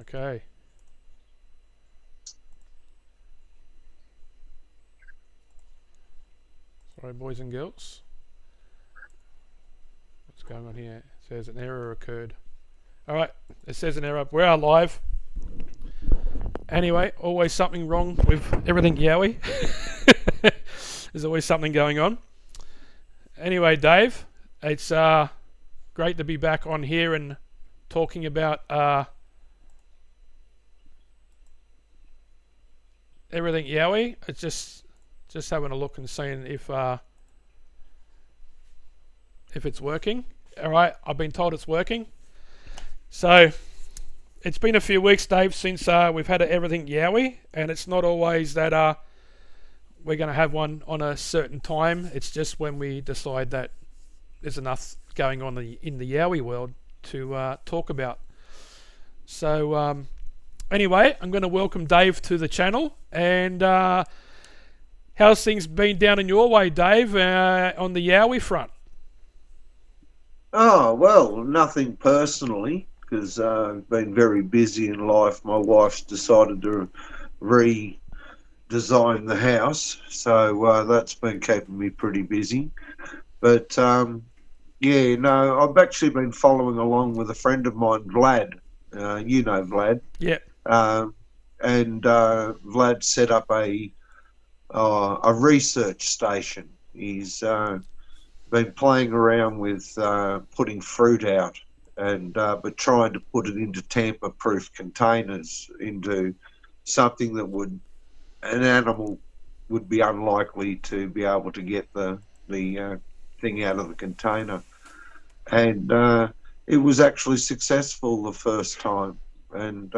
Okay. Sorry, boys and girls. What's going on here? It says an error occurred. Alright, it says an error. We are live. Anyway, always something wrong with everything Yowie. There's always something going on. Anyway, Dave, it's great to be back on here and talking about everything Yowie. It's just having a look and seeing if it's working. Alright, I've been told it's working. So it's been a few weeks, Dave, since we've had everything Yowie, and it's not always that we're going to have one on a certain time. It's just when we decide that there's enough going on in the Yowie world to talk about. So anyway, I'm going to welcome Dave to the channel. And how's things been down in your way, Dave, on the Yowie front? Oh, well, nothing personally, because I've been very busy in life. My wife's decided to redesign the house, so that's been keeping me pretty busy. But yeah, no, I've actually been following along with a friend of mine, Vlad. You know Vlad. Yeah. And Vlad set up a research station. He's been playing around with putting fruit out, and but trying to put it into tamper-proof containers, into something that an animal would be unlikely to be able to get the thing out of the container. And it was actually successful the first time, and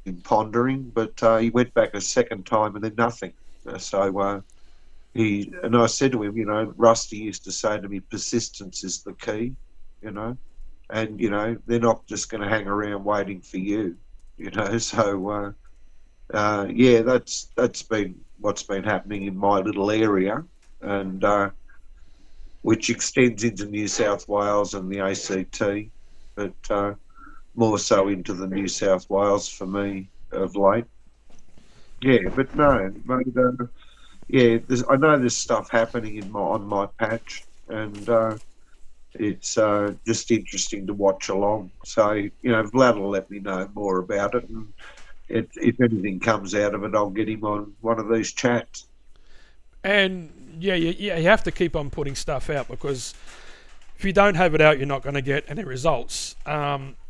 in pondering, but he went back a second time and then nothing. So I said to him, Rusty used to say to me, persistence is the key, and they're not just going to hang around waiting for you, So yeah, that's been what's been happening in my little area, and which extends into New South Wales and the ACT, but more so into the New South Wales for me of late. Yeah, but no, mate, yeah, I know there's stuff happening on my patch, and it's just interesting to watch along. So, Vlad will let me know more about it, and if anything comes out of it, I'll get him on one of these chats. And yeah, you have to keep on putting stuff out, because if you don't have it out, you're not going to get any results.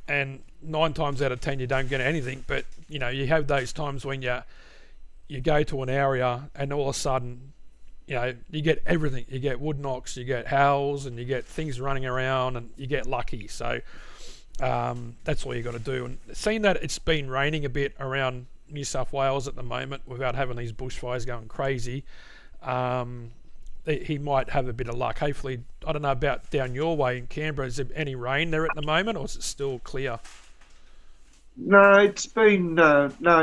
And 9 times out of 10, you don't get anything. But you have those times when you go to an area and all of a sudden, you get everything. You get wood knocks, you get howls, and you get things running around, and you get lucky. So that's all you got to do. And seeing that it's been raining a bit around New South Wales at the moment, without having these bushfires going crazy, he might have a bit of luck. Hopefully, I don't know about down your way in Canberra. Is there any rain there at the moment, or is it still clear? No, it's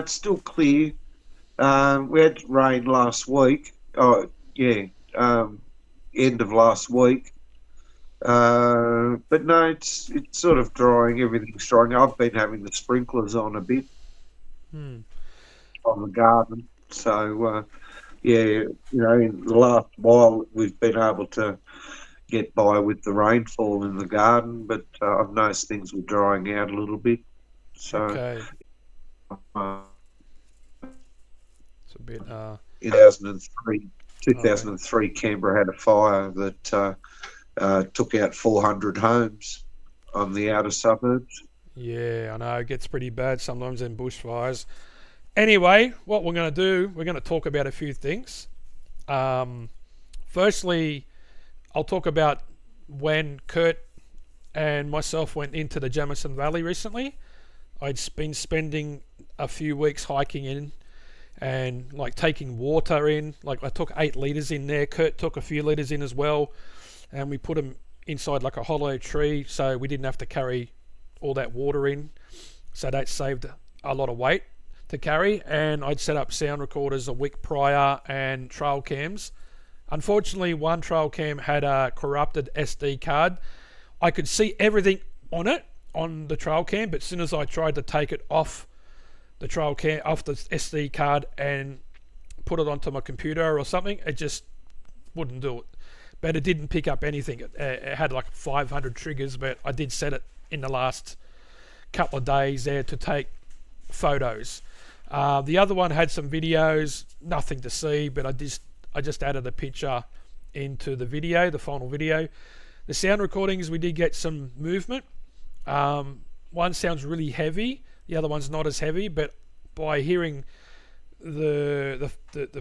still clear. We had rain last week. Oh, yeah, end of last week. But no, it's sort of drying. Everything's drying. I've been having the sprinklers on a bit on the garden. So, yeah, in the last while we've been able to get by with the rainfall in the garden, but I've noticed things were drying out a little bit. So, okay. It's a bit. In 2003, Canberra had a fire that took out 400 homes on the outer suburbs. Yeah, I know, it gets pretty bad sometimes in bushfires. Anyway, what we're going to do, we're going to talk about a few things. Firstly, I'll talk about when Kurt and myself went into the Jamerson Valley recently. I'd been spending a few weeks hiking in and taking water in. I took 8 litres in there. Kurt took a few litres in as well, and we put them inside a hollow tree, so we didn't have to carry all that water in. So that saved a lot of weight to carry. And I'd set up sound recorders a week prior and trail cams. Unfortunately, one trail cam had a corrupted SD card. I could see everything on it, on the trail cam, but as soon as I tried to take it off the trail cam, off the SD card, and put it onto my computer or something, it just wouldn't do it. But it didn't pick up anything. It had like 500 triggers, but I did set it in the last couple of days there to take photos. The other one had some videos, nothing to see, but I just added a picture into the video, the final video. The sound recordings, we did get some movement. One sounds really heavy, the other one's not as heavy, but by hearing the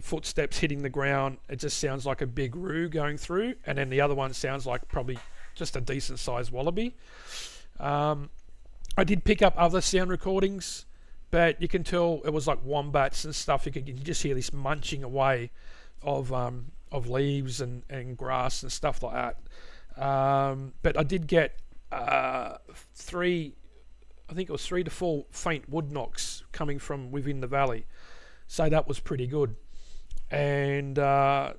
footsteps hitting the ground, it just sounds like a big roo going through, and then the other one sounds like probably just a decent sized wallaby. I did pick up other sound recordings, but you can tell it was like wombats and stuff. You can just hear this munching away of leaves and grass and stuff like that. But I did get 3 to 4 faint wood knocks coming from within the valley. So that was pretty good. And but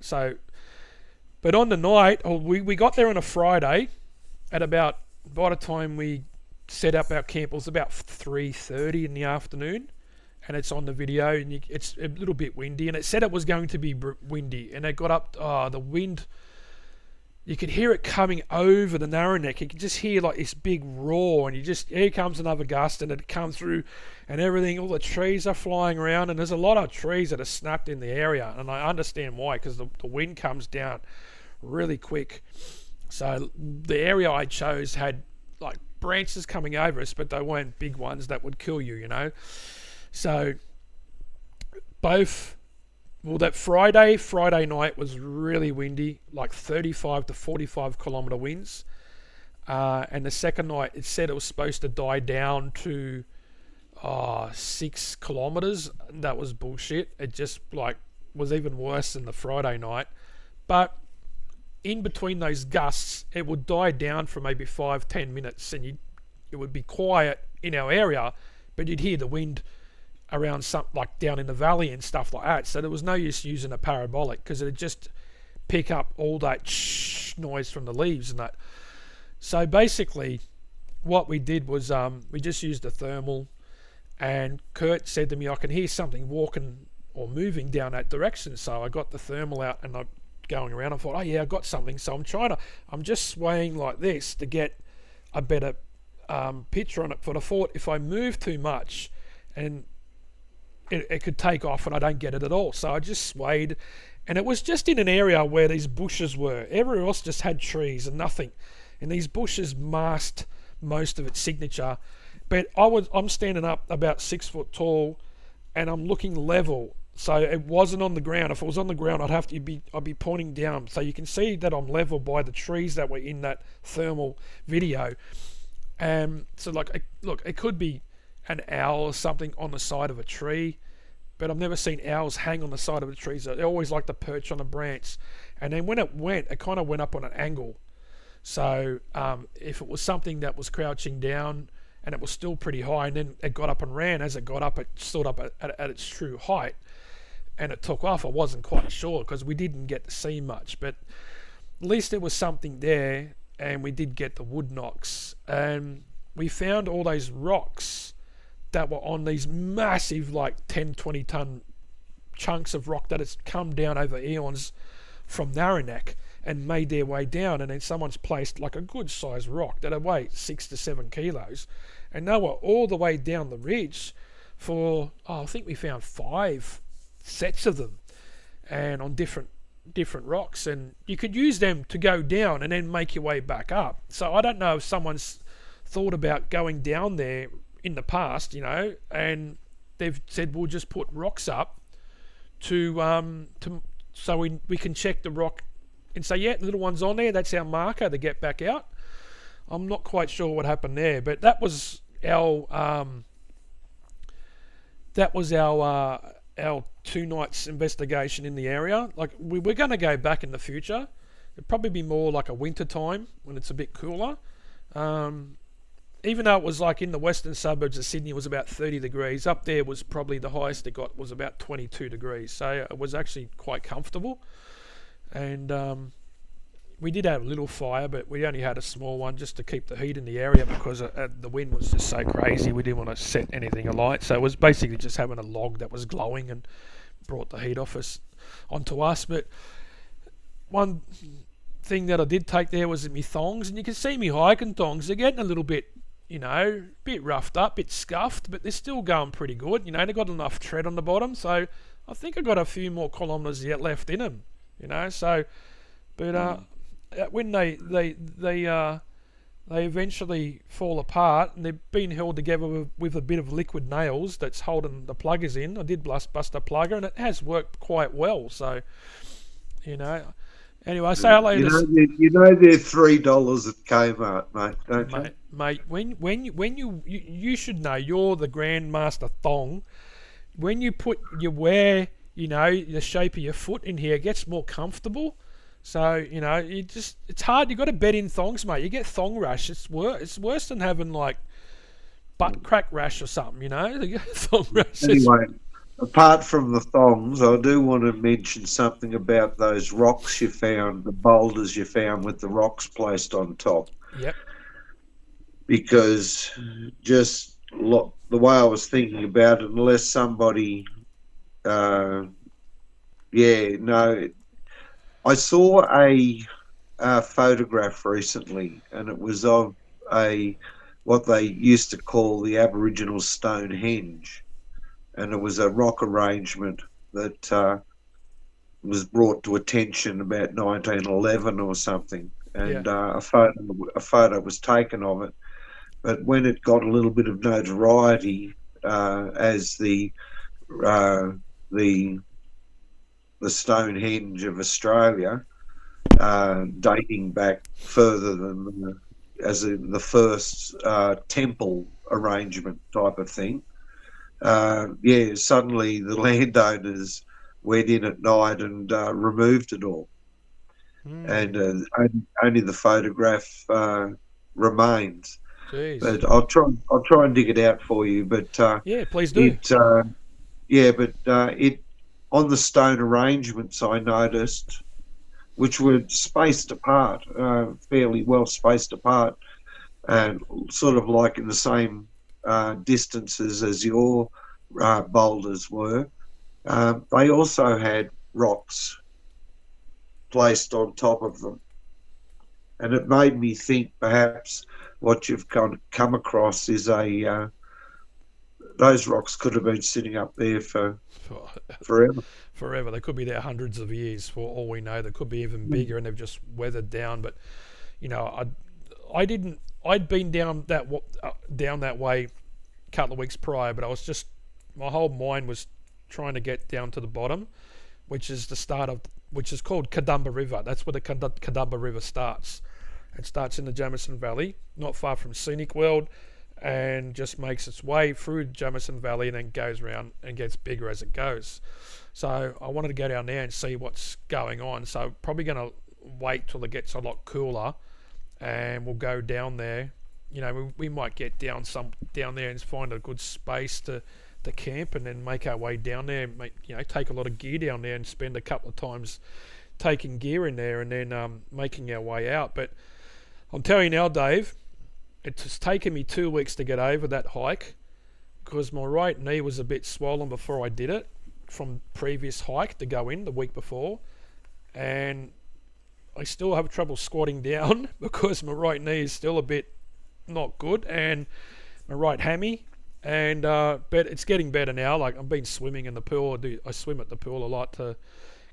on the night, we got there on a Friday at about, by the time we set up our camp, it was about 3:30 in the afternoon, and it's on the video, and it's a little bit windy, and it said it was going to be windy, and it got up, the wind, you could hear it coming over the Narrow-neck. You could just hear like this big roar, and here comes another gust, and it comes through, and everything, all the trees are flying around, and there's a lot of trees that are snapped in the area, and I understand why, because the wind comes down really quick. So the area I chose had like branches coming over us, but they weren't big ones that would kill you, So that Friday night was really windy, like 35 to 45 kilometer winds. And the second night, it said it was supposed to die down to 6 kilometers. That was bullshit. It just was even worse than the Friday night. But in between those gusts, it would die down for maybe 5-10 minutes, and it would be quiet in our area, but you'd hear the wind around like down in the valley and stuff like that. So there was no use using a parabolic, because it'd just pick up all that noise from the leaves and that. So basically what we did was we just used a thermal, and Kurt said to me, I can hear something walking or moving down that direction. So I got the thermal out and I going around. I thought, oh yeah, I got something. So I'm just swaying like this to get a better picture on it. But I thought if I move too much, and it could take off and I don't get it at all. So I just swayed, and it was just in an area where these bushes were. Everywhere else just had trees and nothing, and these bushes masked most of its signature. But I'm standing up about 6 foot tall, and I'm looking level. So it wasn't on the ground. If it was on the ground, I'd be pointing down. So you can see that I'm level by the trees that were in that thermal video. So it could be an owl or something on the side of a tree, but I've never seen owls hang on the side of the trees. They always like to perch on a branch. And then when it kind of went up on an angle. So if it was something that was crouching down and it was still pretty high, and then it got up and ran, as it got up, it stood up at its true height, and it took off. I wasn't quite sure, because we didn't get to see much, but at least there was something there, and we did get the wood knocks. And we found all those rocks that were on these massive, like 10-20 ton chunks of rock that has come down over eons from Narrow-neck and made their way down, and then someone's placed like a good sized rock that would weigh 6 to 7 kilos, and they were all the way down the ridge for I think we found 5 sets of them, and on different rocks, and you could use them to go down and then make your way back up. So I don't know if someone's thought about going down there in the past, and they've said we'll just put rocks up to so we can check the rock and say, yeah, the little one's on there, that's our marker to get back out. I'm not quite sure what happened there, but that was our 2 nights investigation in the area. Like we're going to go back in the future. It'd probably be more like a winter time when it's a bit cooler. Even though it was like in the western suburbs of Sydney, it was about 30 degrees. Up there was probably the highest it got was about 22 degrees. So it was actually quite comfortable. And we did have a little fire, but we only had a small one just to keep the heat in the area because the wind was just so crazy. We didn't want to set anything alight, so it was basically just having a log that was glowing and brought the heat off us onto us. But one thing that I did take there was my thongs, and you can see me hiking thongs. They're getting a little bit, bit roughed up, bit scuffed, but they're still going pretty good. They've got enough tread on the bottom, so I think I got a few more kilometres yet left in them. So, but when they eventually fall apart, and they've been held together with a bit of liquid nails that's holding the pluggers in. I did bust a plugger, and it has worked quite well. So, anyway, say hello. They're $3 at Kmart, mate. Don't you? Mate, when you should know, you're the grandmaster thong. When you wear the shape of your foot in here, it gets more comfortable. So it's hard. You got to bed in thongs, mate. You get thong rash. It's worse than having like butt crack rash or something. You get thong rash. Anyway, apart from the thongs, I do want to mention something about those rocks you found, the boulders you found with the rocks placed on top. Yep. Because just the way I was thinking about it, unless somebody, I saw a photograph recently, and it was of what they used to call the Aboriginal Stonehenge, and it was a rock arrangement that was brought to attention about 1911 or something, and a photo was taken of it. But when it got a little bit of notoriety as the Stonehenge of Australia, dating back further than the first temple arrangement type of thing. Suddenly the landowners went in at night and removed it all, and only the photograph remains. Jeez. But I'll try and dig it out for you. But please do. It on the stone arrangements I noticed, which were spaced apart, fairly well spaced apart, and sort of like in the same distances as your boulders were. They also had rocks placed on top of them, and it made me think perhaps what you've come across is those rocks could have been sitting up there for forever. Forever. They could be there hundreds of years for all we know. They could be even bigger, and they've just weathered down. But I'd been down that way a couple of weeks prior, but my whole mind was trying to get down to the bottom, which is called Kaduma River. That's where the Kaduma River starts. It starts in the Jamerson Valley, not far from Scenic World, and just makes its way through Jamerson Valley and then goes around and gets bigger as it goes. So I wanted to go down there and see what's going on. So probably going to wait till it gets a lot cooler, and we'll go down there. We might get down there and find a good space to camp, and then make our way down there. Take a lot of gear down there and spend a couple of times taking gear in there, and then making our way out. But I'm telling you now, Dave, it's taken me 2 weeks to get over that hike because my right knee was a bit swollen before I did it from previous hike to go in the week before, and I still have trouble squatting down because my right knee is still a bit not good, and my right hammy, and but it's getting better now. Like, I've been swimming in the pool. I swim at the pool a lot to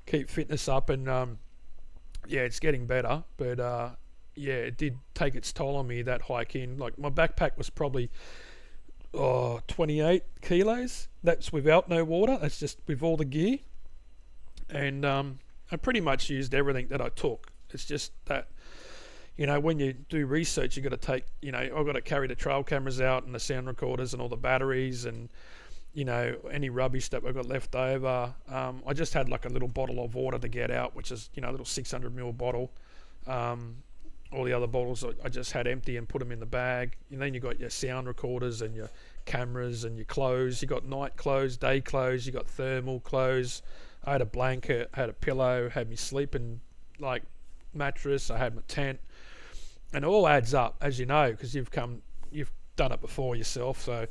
keep fitness up, and it's getting better. But it did take its toll on me, that hike in. Like, my backpack was probably 28 kilos. That's without no water. That's just with all the gear. And I pretty much used everything that I took. It's just that, when you do research, you got to take, I've got to carry the trail cameras out and the sound recorders and all the batteries and, any rubbish that we've got left over. I just had like a little bottle of water to get out, which is, a little 600ml bottle. All the other bottles I just had empty and put them in the bag. And then you got your sound recorders and your cameras and your clothes. You got night clothes, day clothes. You got thermal clothes. I had a blanket, had a pillow, had me sleeping like mattress, I had my tent, and it all adds up, as you know, because you've done it before yourself. So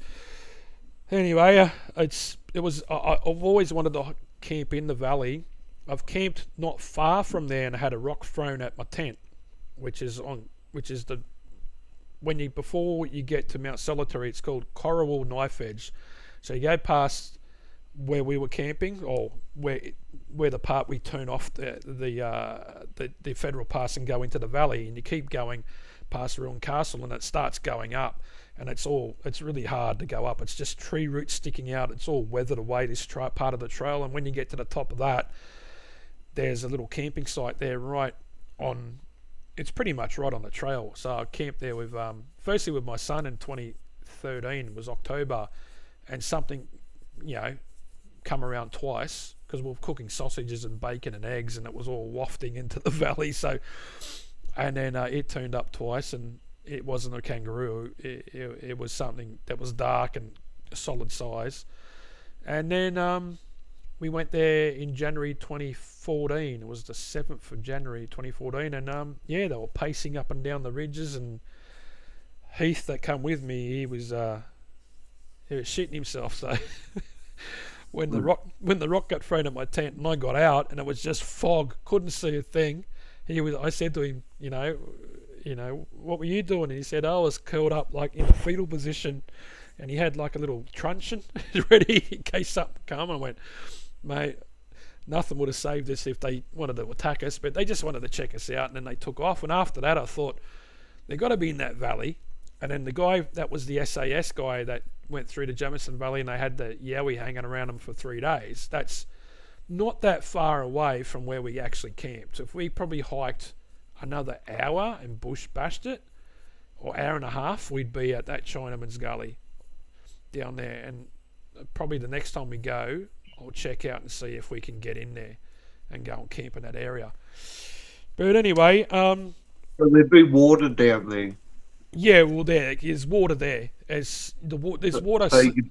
anyway, I've always wanted to camp in the valley. I've camped not far from there and I had a rock thrown at my tent, which is before you get to Mount Solitary, it's called Corrawall Knife Edge. So you go past where we were camping, or where the part we turn off the federal pass and go into the valley, and you keep going past Ruin Castle, and it starts going up, and it's really hard to go up. It's just tree roots sticking out. It's all weathered away, this part of the trail, and when you get to the top of that, there's a little camping site there it's pretty much right on the trail. So I camped there with firstly with my son in 2013, it was October, and something, come around twice because we were cooking sausages and bacon and eggs, and it was all wafting into the valley. So, and then it turned up twice, and it wasn't a kangaroo. It was something that was dark and a solid size. And then we went there in January 2014. It was the 7th of January 2014, and they were pacing up and down the ridges, and Heath that come with me, he was shitting himself. So when the rock got thrown at my tent and I got out and it was just fog, couldn't see a thing, I said to him, what were you doing? And he said, I was curled up like in a fetal position, and he had like a little truncheon ready in case something come. I went, mate, nothing would have saved us if they wanted to attack us, but they just wanted to check us out, and then they took off. And after that I thought, they got to be in that valley. And then the guy that was the SAS guy that went through to Jamerson Valley, and they had the Yowie hanging around them for 3 days, that's not that far away from where we actually camped. So if we probably hiked another hour and bush bashed it, or hour and a half, we'd be at that Chinaman's Gully down there. And probably the next time we go, I'll check out and see if we can get in there and go and camp in that area. But anyway, so there'd be water down there. Yeah, well, there's water there. There's water. So you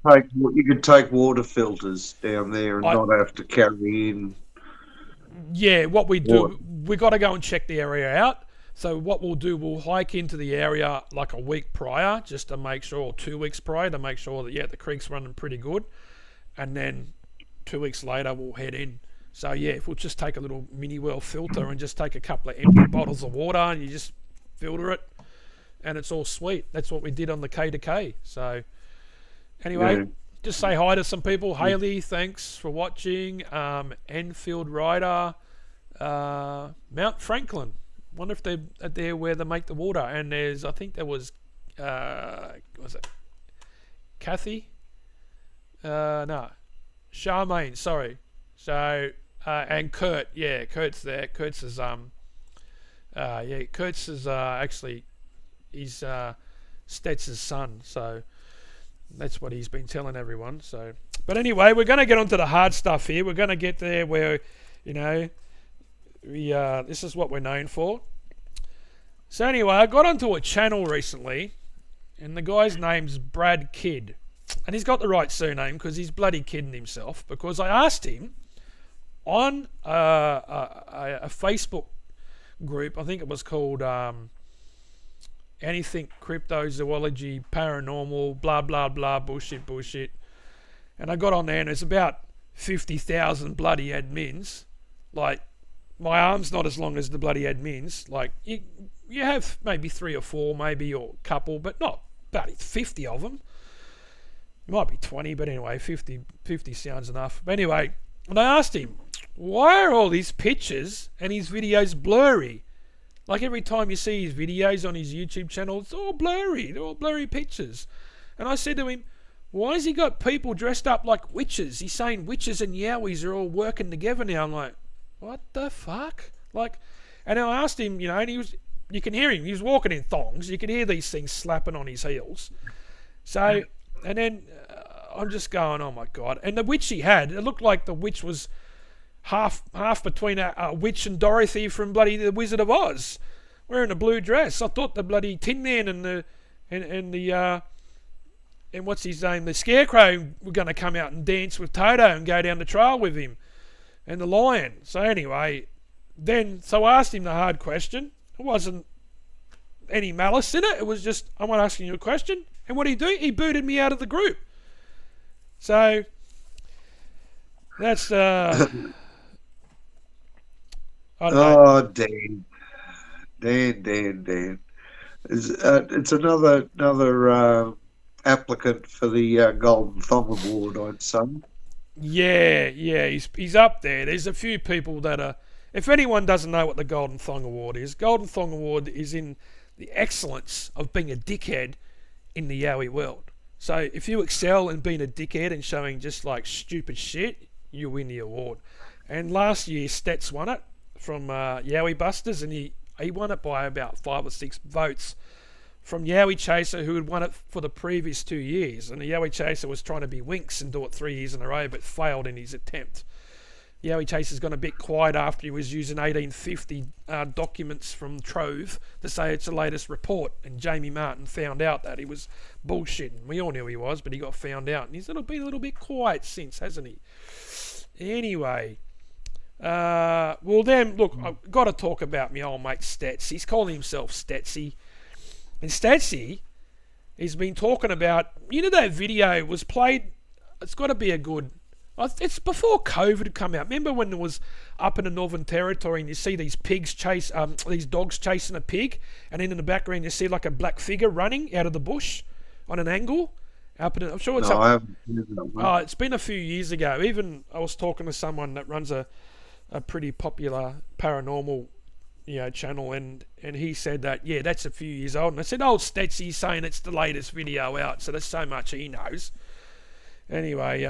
could take water filters down there and not have to carry in. Yeah, what we do, we got to go and check the area out. So what we'll do, we'll hike into the area like a week prior, just to make sure, or 2 weeks prior, to make sure that the creek's running pretty good, and then 2 weeks later we'll head in. So if we'll just take a little mini well filter and just take a couple of empty bottles of water, and you just filter it, and it's all sweet. That's what we did on the K2K. So anyway, just say hi to some people. Haley, thanks for watching. Enfield Rider, Mount Franklin. Wonder if they're there where they make the water. And I think there was it Kathy? No, Charmaine. Sorry. So and Kurt. Yeah, Kurt's there. Kurt's is Kurt's is actually. He's Stetz's son, so that's what he's been telling everyone. So, but anyway, we're going to get onto the hard stuff here. We're going to get there where, this is what we're known for. So anyway, I got onto a channel recently, and the guy's name's Brad Kidd, and he's got the right surname because he's bloody kidding himself. Because I asked him on a Facebook group, I think it was called. Anything cryptozoology, paranormal, blah blah blah, bullshit, and I got on there, and there's about 50,000 bloody admins. Like, my arm's not as long as the bloody admins. Like, you have maybe 3 or 4, maybe, or a couple, but not about 50 of them. It might be 20, but anyway, 50 sounds enough. But anyway, and I asked him, why are all these pictures and his videos blurry? Like, every time you see his videos on his YouTube channel, it's all blurry. They're all blurry pictures. And I said to him, why has he got people dressed up like witches? He's saying witches and yowies are all working together now. I'm like, what the fuck? Like, and I asked him, and you can hear him. He was walking in thongs. You could hear these things slapping on his heels. So, and then I'm just going, oh my God. And the witch he had, it looked like the witch was half between a witch and Dorothy from bloody The Wizard of Oz, wearing a blue dress. I thought the bloody Tin Man and what's his name, the Scarecrow, were going to come out and dance with Toto and go down the trail with him, and the Lion. So anyway, Then, so I asked him the hard question. It wasn't any malice in it. It was just, I'm not asking you a question. And what did he do? He booted me out of the group. So, that's, I don't know. Oh, Dan. It's another applicant for the Golden Thong Award, I'd say. Yeah, he's up there. There's a few people that are. If anyone doesn't know what the Golden Thong Award is, Golden Thong Award is in the excellence of being a dickhead in the Yowie world. So if you excel in being a dickhead and showing just like stupid shit, you win the award. And last year, Stats won it from Yowie Busters, and he won it by about 5 or 6 votes from Yowie Chaser, who had won it for the previous 2 years. And the Yowie Chaser was trying to be Winks and do it 3 years in a row, but failed in his attempt. Yowie Chaser's gone a bit quiet after he was using 1850 documents from Trove to say it's the latest report, and Jamie Martin found out that he was bullshitting. We all knew he was, but he got found out, and he's been a little bit quiet since, hasn't he? Anyway, well then, look, I've got to talk about my old mate Stats. He's calling himself Statsy. And Statsy, he's been talking about, that video was played, it's got to be a good, it's before COVID had come out. Remember when it was up in the Northern Territory and you see these these dogs chasing a pig, and then in the background you see like a black figure running out of the bush on an angle? I'm sure it's it's been a few years ago. Even I was talking to someone that runs a pretty popular paranormal channel, and he said that that's a few years old, and I said, Stetsy's saying it's the latest video out, so there's so much he knows. Anyway,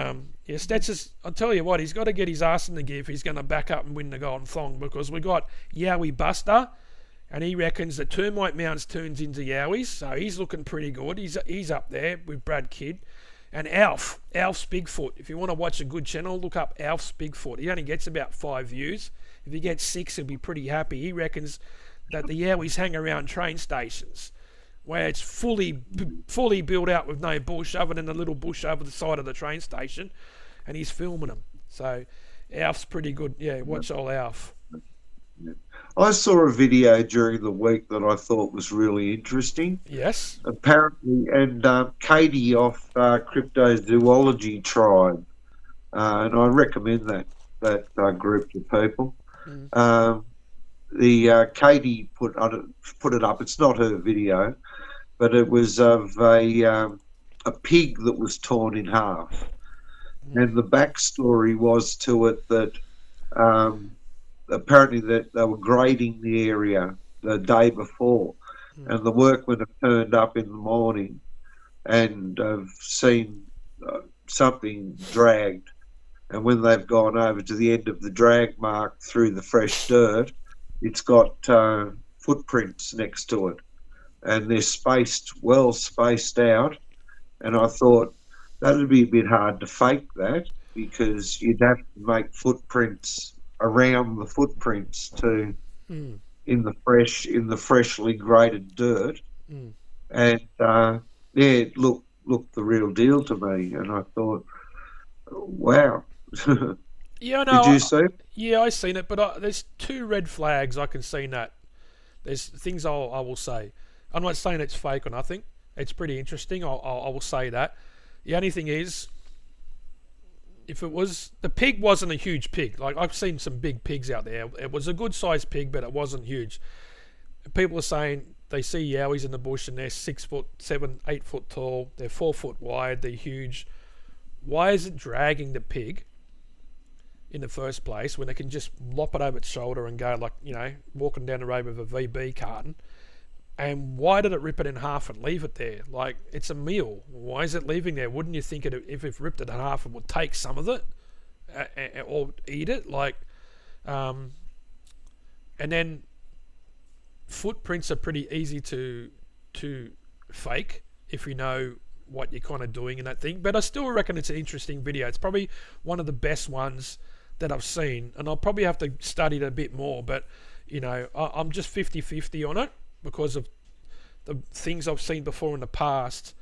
Stats I'll tell you what, he's got to get his arse in the gear if he's going to back up and win the Golden Thong, because we got Yowie Buster, and he reckons that Termite Mounds turns into Yowies, so he's looking pretty good. He's up there with Brad Kidd. And Alf's Bigfoot. If you want to watch a good channel, look up Alf's Bigfoot. He only gets about 5 views. If he gets 6, he'll be pretty happy. He reckons that the Yowies hang around train stations where it's fully built out with no bush other than a little bush over the side of the train station, and he's filming them. So Alf's pretty good. Yeah, watch old Alf. I saw a video during the week that I thought was really interesting. Yes. Apparently, and Cade off Cryptozoology Tribe, and I recommend that group to people. The Cade put it up. It's not her video, but it was of a pig that was torn in half, and the backstory was to it that. Apparently that they were grading the area the day before, and the workmen have turned up in the morning and have seen something dragged, and when they've gone over to the end of the drag mark through the fresh dirt, it's got footprints next to it, and they're well spaced out, and I thought that'd be a bit hard to fake that, because you'd have to make footprints around the footprints too, in the freshly graded dirt, and it looked the real deal to me, and I thought, wow. Yeah, no, did you see it? Yeah, I seen it, but there's 2 red flags I can see in that. There's things I will say. I'm not saying it's fake or nothing. It's pretty interesting. I will say that. The only thing is, if it was, the pig wasn't a huge pig. Like, I've seen some big pigs out there. It was a good sized pig, but it wasn't huge. People are saying they see Yowies in the bush and they're 6 foot, 7, 8 foot tall. They're 4 foot wide. They're huge. Why is it dragging the pig in the first place when they can just lop it over its shoulder and go like, walking down the road with a VB carton? And why did it rip it in half and leave it there? Like, it's a meal. Why is it leaving there? Wouldn't you think if it ripped it in half, it would take some of it or eat it? Like, and then footprints are pretty easy to fake if you know what you're kind of doing in that thing. But I still reckon it's an interesting video. It's probably one of the best ones that I've seen, and I'll probably have to study it a bit more. But I'm just 50-50 on it, because of the things I've seen before in the past,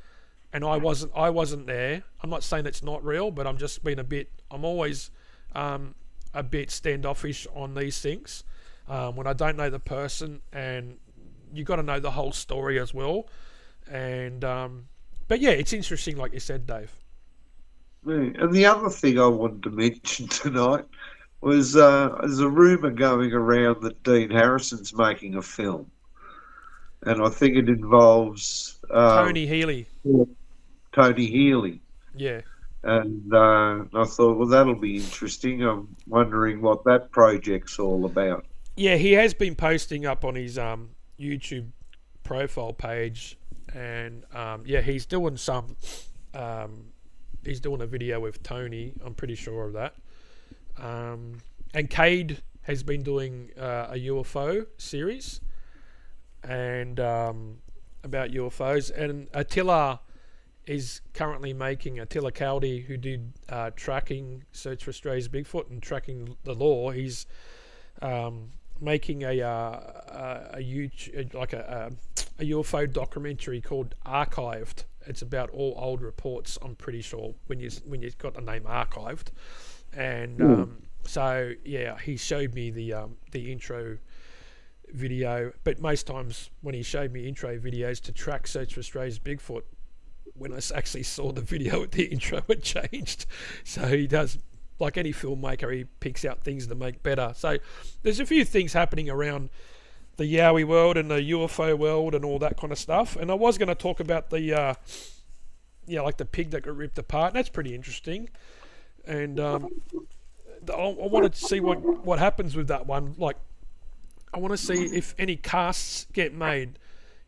and I wasn't there. I'm not saying it's not real, but I'm always a bit standoffish on these things. when I don't know the person, and you got to know the whole story as well. And but yeah, it's interesting, like you said, Dave. Yeah. And the other thing I wanted to mention tonight was there's a rumour going around that Dean Harrison's making a film, and I think it involves Tony Healy. Tony Healy. Yeah. And I thought, well, that'll be interesting. I'm wondering what that project's all about. Yeah, he has been posting up on his YouTube profile page, and yeah, he's doing some. He's doing a video with Tony. I'm pretty sure of that. And Cade has been doing a UFO series, and about UFOs. And Attila is currently making, Attila Cowdy, who did tracking Search for Australia's Bigfoot and tracking the law. He's making a UFO documentary called Archived. It's about all old reports. I'm pretty sure when you've got the name Archived, and so yeah, he showed me the intro video. But most times when he showed me intro videos to track Search for Australia's Bigfoot, when I actually saw the video at the intro, it changed. So he does, like any filmmaker, he picks out things to make better. So there's a few things happening around the Yowie world and the UFO world and all that kind of stuff. And I was going to talk about the, like the pig that got ripped apart. That's pretty interesting. And I wanted to see what happens with that one. Like, I want to see if any casts get made.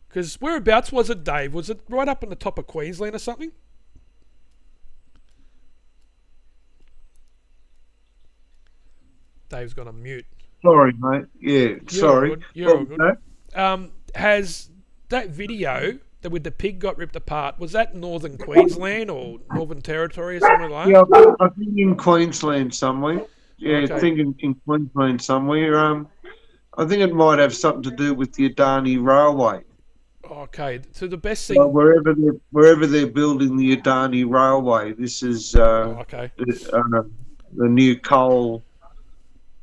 Because whereabouts was it, Dave? Was it right up on the top of Queensland or something? Dave's gone on mute. Sorry, mate. Yeah, sorry. You're all good. Has that video that with the pig got ripped apart, was that Northern Queensland or Northern Territory or something like that? Yeah, I think in Queensland somewhere. Yeah, Okay. I think in Queensland somewhere. I think it might have something to do with the Adani Railway. Okay, so the best thing... wherever they're building the Adani Railway, this is okay. the new coal.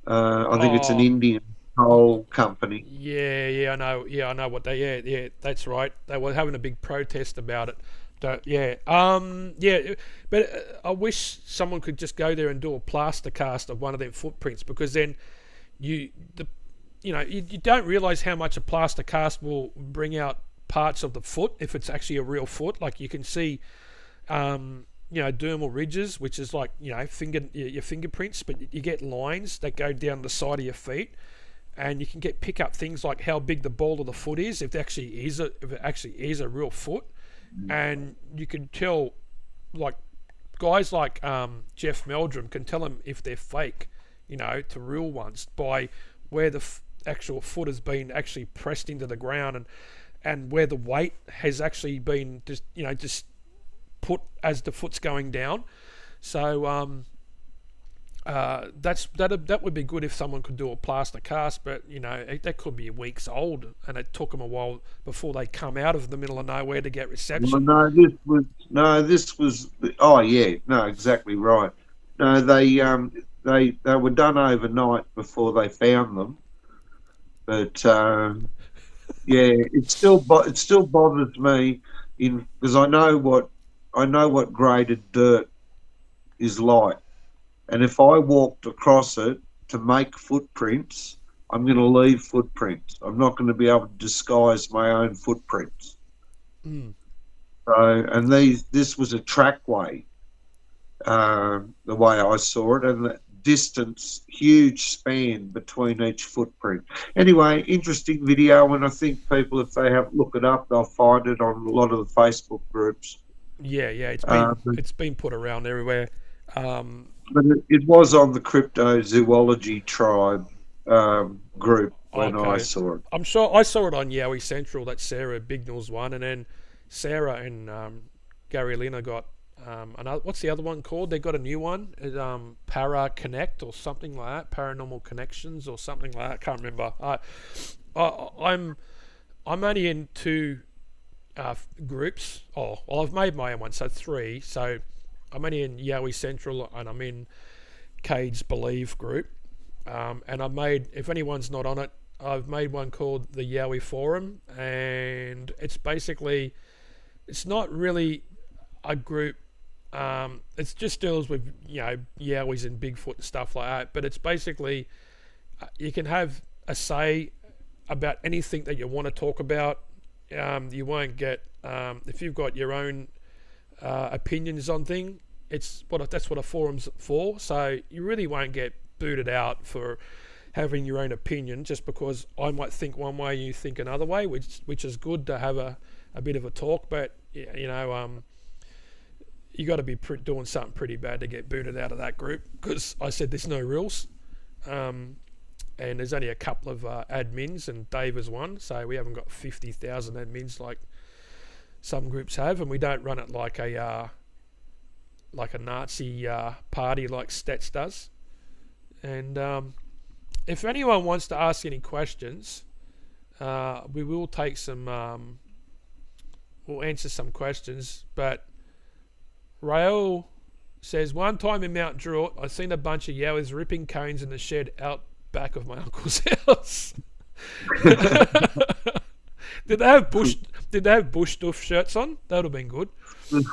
I think it's an Indian coal company. Yeah, I know. Yeah, I know what they. Yeah, that's right. They were having a big protest about it. Yeah. But I wish someone could just go there and do a plaster cast of one of their footprints, because then you don't realise how much a plaster cast will bring out parts of the foot if it's actually a real foot. Like you can see, dermal ridges, which is like your fingerprints, but you get lines that go down the side of your feet, and you can pick up things like how big the ball of the foot is, if it actually is a real foot, and you can tell, like guys like Jeff Meldrum can tell them if they're fake, to real ones by where the actual foot has been actually pressed into the ground, and where the weight has actually been just put as the foot's going down. So that would be good if someone could do a plaster cast, but that could be weeks old, and it took them a while before they come out of the middle of nowhere to get reception. Well, this was. Oh yeah, no, exactly right. No, they were done overnight before they found them, but yeah, it still bothers me because I know what graded dirt is like, and if I walked across it to make footprints, I'm going to leave footprints. I'm not going to be able to disguise my own footprints. Mm. So, and this was a trackway, the way I saw it, and the distance, huge span between each footprint. Anyway, interesting video, and I think people, if they look it up, they'll find it on a lot of the Facebook groups. Yeah, it's been put around everywhere. But it was on the Cryptozoology Tribe group when I saw it. I'm sure I saw it on Yowie Central. That's Sarah Bignell's one, and then Sarah and Gary Lina got another. What's the other one called? They got a new one. It's, Para Connect or something like that. Paranormal Connections or something like that. I can't remember. I'm only in two groups. Oh, well, I've made my own one, so 3. So I'm only in Yowie Central and I'm in Cade's Believe group. And I made, if anyone's not on it, I've made one called the Yowie Forum, and it's basically, it's not really a group. It just deals with, you know, Yowies and Bigfoot and stuff like that. But it's basically, you can have a say about anything that you want to talk about. You won't get, if you've got your own opinions on thing, that's what a forum's for. So you really won't get booted out for having your own opinion just because I might think one way and you think another way, which is good to have a bit of a talk. But you know, you got to be doing something pretty bad to get booted out of that group, because I said there's no rules, and there's only a couple of admins, and Dave is one, so we haven't got 50,000 admins like some groups have, and we don't run it like a Nazi party like Stats does. And if anyone wants to ask any questions, we will take some, we'll answer some questions. But Raoul says, one time in Mount Druitt, I seen a bunch of Yowies ripping cones in the shed out back of my uncle's house. Did they have bush stuff shirts on? That would have been good. And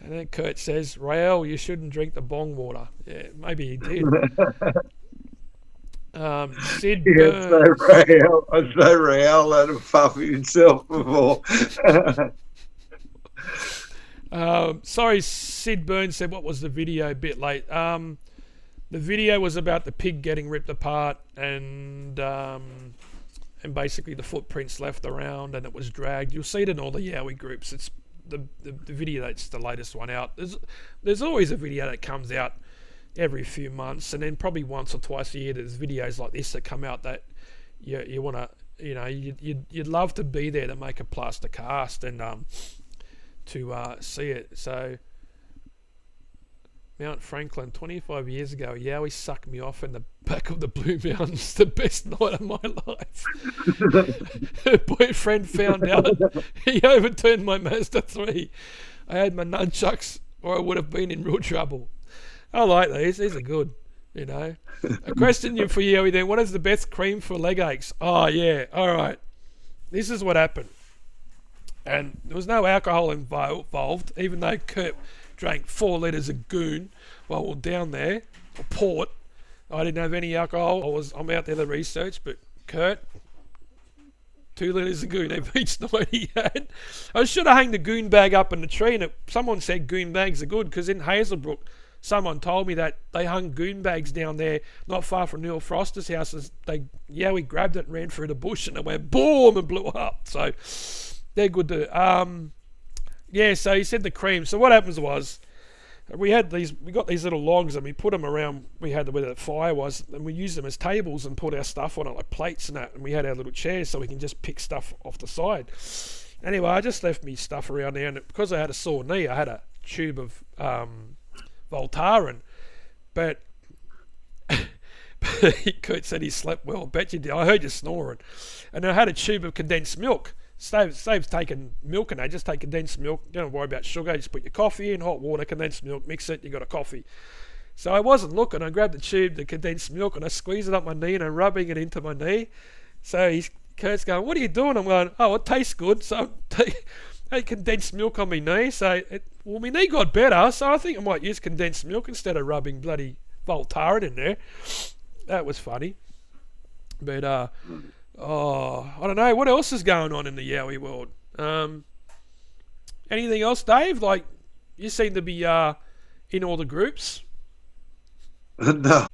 then Kurt says, Raoul, you shouldn't drink the bong water. Yeah, maybe he did. Sid Burns. I know Raoul had a puff himself before. Sorry, Sid Burns said, what was the video? A bit late. The video was about the pig getting ripped apart and basically the footprints left around and it was dragged. You'll see it in all the Yowie groups. It's the video that's the latest one out. There's always a video that comes out every few months, and then probably once or twice a year there's videos like this that come out that you want to, you know, you'd love to be there to make a plaster cast and to see it. So Mount Franklin, 25 years ago, Yowie sucked me off in the back of the Blue Mountains, the best night of my life. Her boyfriend found out. He overturned my Mazda 3. I had my nunchucks or I would have been in real trouble. I like these. These are good, you know. A question for Yowie then. What is the best cream for leg aches? Oh, yeah. All right. This is what happened. And there was no alcohol involved, even though Kurt drank 4 litres of goon while we were down there, or port. I didn't have any alcohol. I'm out there to research, but Kurt, 2 litres of goon each night he had. I should have hung the goon bag up in the tree, and someone said goon bags are good, because in Hazelbrook, someone told me that they hung goon bags down there not far from Neil Froster's house. We grabbed it and ran through the bush, and it went boom and blew up. So they're good to... Yeah, so he said the cream. So what happens was, we got these little logs and we put them around, where the fire was, and we used them as tables and put our stuff on it, like plates and that, and we had our little chairs so we can just pick stuff off the side. Anyway, I just left me stuff around there, and because I had a sore knee, I had a tube of Voltaren, but Kurt said he slept well. Bet you did. I heard you snoring. And I had a tube of condensed milk. Saves taking milk, and just take condensed milk. You don't worry about sugar. Just put your coffee in, hot water, condensed milk, mix it, you got a coffee. So I wasn't looking. I grabbed the tube, the condensed milk, and I squeezed it up my knee, and I'm rubbing it into my knee. So Kurt's going, what are you doing? I'm going, oh, it tastes good. So I had condensed milk on my knee. So my knee got better. So I think I might use condensed milk instead of rubbing bloody Voltaren in there. That was funny. But I don't know. What else is going on in the Yowie world? Anything else, Dave? Like, you seem to be in all the groups. No.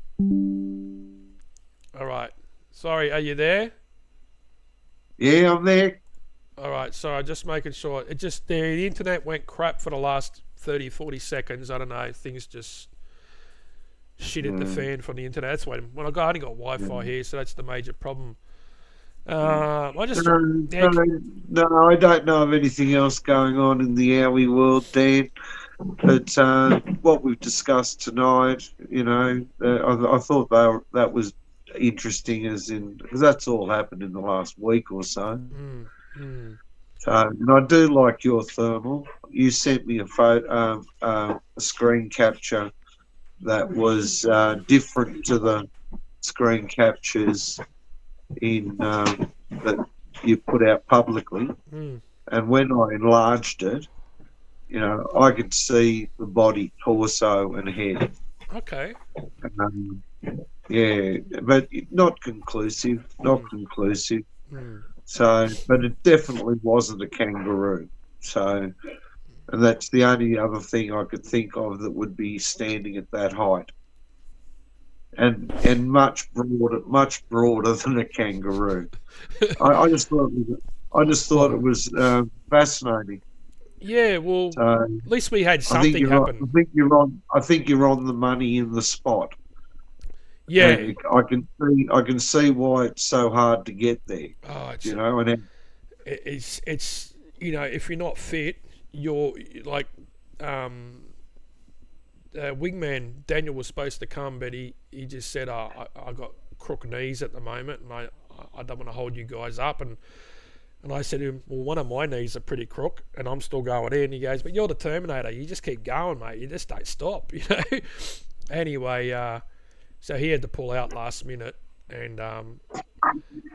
All right. Sorry, are you there? Yeah, I'm there. All right. Sorry, just making sure. The internet went crap for the last 30, 40 seconds. I don't know. Things just shit at the fan from the internet. That's when I only got Wi-Fi here, so that's the major problem. No, I don't know of anything else going on in the Yowie world, Dan. But what we've discussed tonight, you know, I thought that was interesting, because that's all happened in the last week or so. So, and I do like your thermal. You sent me a photo, a screen capture that was different to the screen captures in that you put out publicly, and when I enlarged it, I could see the body, torso, and head. Okay. Yeah, but not conclusive. Not conclusive. Mm. So, but it definitely wasn't a kangaroo. So, and that's the only other thing I could think of that would be standing at that height, and much broader than a kangaroo. I just thought it was fascinating. Yeah, well, So, at least we had something happen. I think you're on the money in the spot. Yeah, And I can see why it's so hard to get there. oh, And it's if you're not fit, you're like Wingman Daniel was supposed to come, but he just said, I got crook knees at the moment, and I don't want to hold you guys up, and I said to him, well, one of my knees are pretty crook, and I'm still going in. He goes, but you're the Terminator. You just keep going, mate. You just don't stop, Anyway, so he had to pull out last minute, and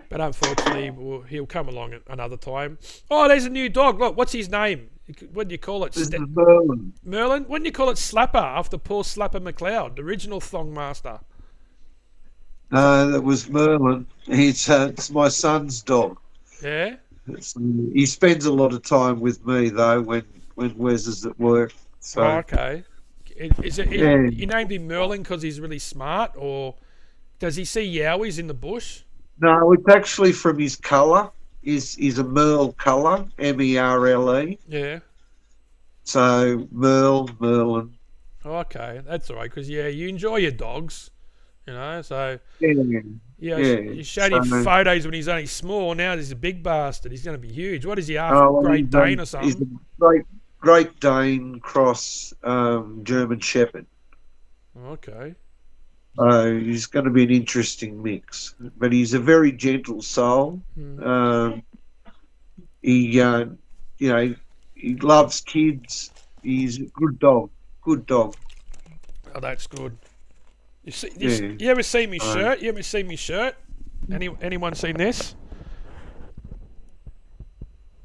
but unfortunately, he'll come along another time. Oh, there's a new dog. Look, what's his name? What do you call it? this is Merlin. Merlin? Wouldn't you call it Slapper after poor Slapper McLeod, the original thong master? That was Merlin. It's my son's dog. Yeah? He spends a lot of time with me though when Wes is at work. So Okay. You named him Merlin because he's really smart, or does he see yowies in the bush? no, it's actually from his colour. He's a Merle colour, Merle. Yeah. So Merlin. Okay, that's all right, because, you enjoy your dogs, so... Yeah. You showed him photos when he's only small. Now he's a big bastard. He's going to be huge. What is he after? Great Dane or something? He's a Great Dane cross German Shepherd. Okay. He's going to be an interesting mix. But he's a very gentle soul. He loves kids. He's a good dog. Good dog. Oh, that's good. You ever seen me shirt? You ever seen me shirt? Anyone seen this?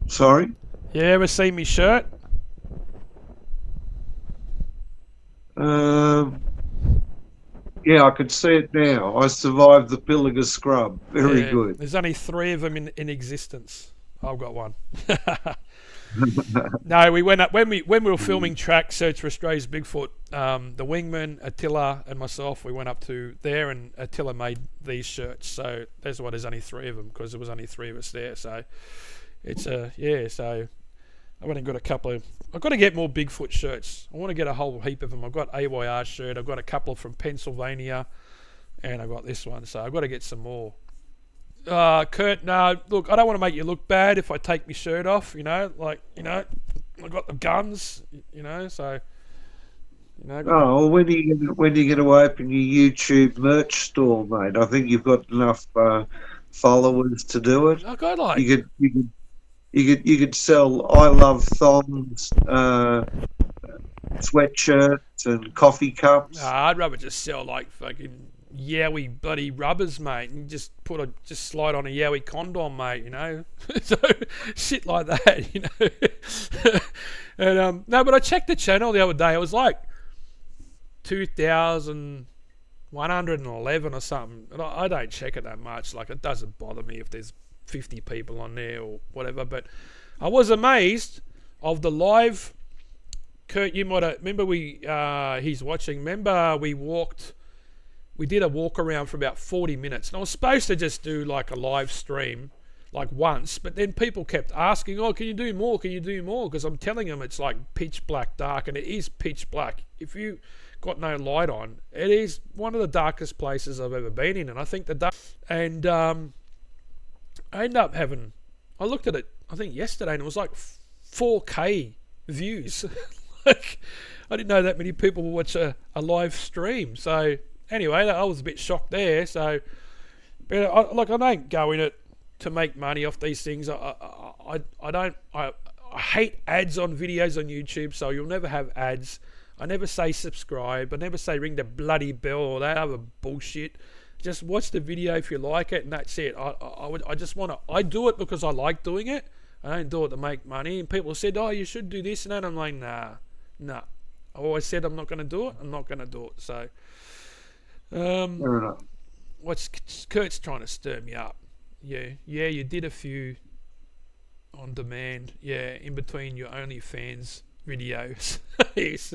Sorry? You ever seen me shirt? Yeah, I can see it now. I survived the Pilliga scrub. Very good. There's only 3 of them in existence. I've got one. No, we went up when we were filming Track Search for Australia's Bigfoot. The Wingman, Attila, and myself, we went up to there, and Attila made these shirts. So that's why there's only 3 of them, because there was only 3 of us there. So it's So I went and got a couple of. I've got to get more Bigfoot shirts. I want to get a whole heap of them. I've got AYR shirt. I've got a couple from Pennsylvania, and I've got this one. So I've got to get some more. Kurt, no, look, I don't want to make you look bad if I take my shirt off, I got the guns, so, Oh, when are you going to open your YouTube merch store, mate? I think you've got enough followers to do it. I got like... You could sell I Love Thongs, sweatshirts and coffee cups. I'd rather just sell like fucking Yowie bloody rubbers, mate, and just slide on a Yowie condom, mate, so shit like that, and no, but I checked the channel the other day. It was like 2,111 or something, and I don't check it that much. Like, it doesn't bother me if there's 50 people on there or whatever, but I was amazed of the live. Kurt, you might have remember he's watching. Remember we did a walk around for about 40 minutes, and I was supposed to just do like a live stream like once, but then people kept asking, oh, can you do more, because I'm telling them it's like pitch black dark, and it is pitch black. If you got no light on, it is one of the darkest places I've ever been in. And I think and I ended up I looked at it I think yesterday, and it was like 4K views. Like, I didn't know that many people would watch a live stream. So anyway, I was a bit shocked there. So, but I don't go in it to make money off these things. I hate ads on videos on YouTube, so you'll never have ads. I never say subscribe. I never say ring the bloody bell or that other bullshit. just watch the video if you like it, and that's it. I just want to. I do it because I like doing it. I don't do it to make money. And people said, "Oh, you should do this and that." I'm like, nah. I always said I'm not going to do it. I'm not going to do it. So, Fair enough. what's Kurt's trying to stir me up? Yeah. You did a few on demand. Yeah, in between your OnlyFans videos. Yes.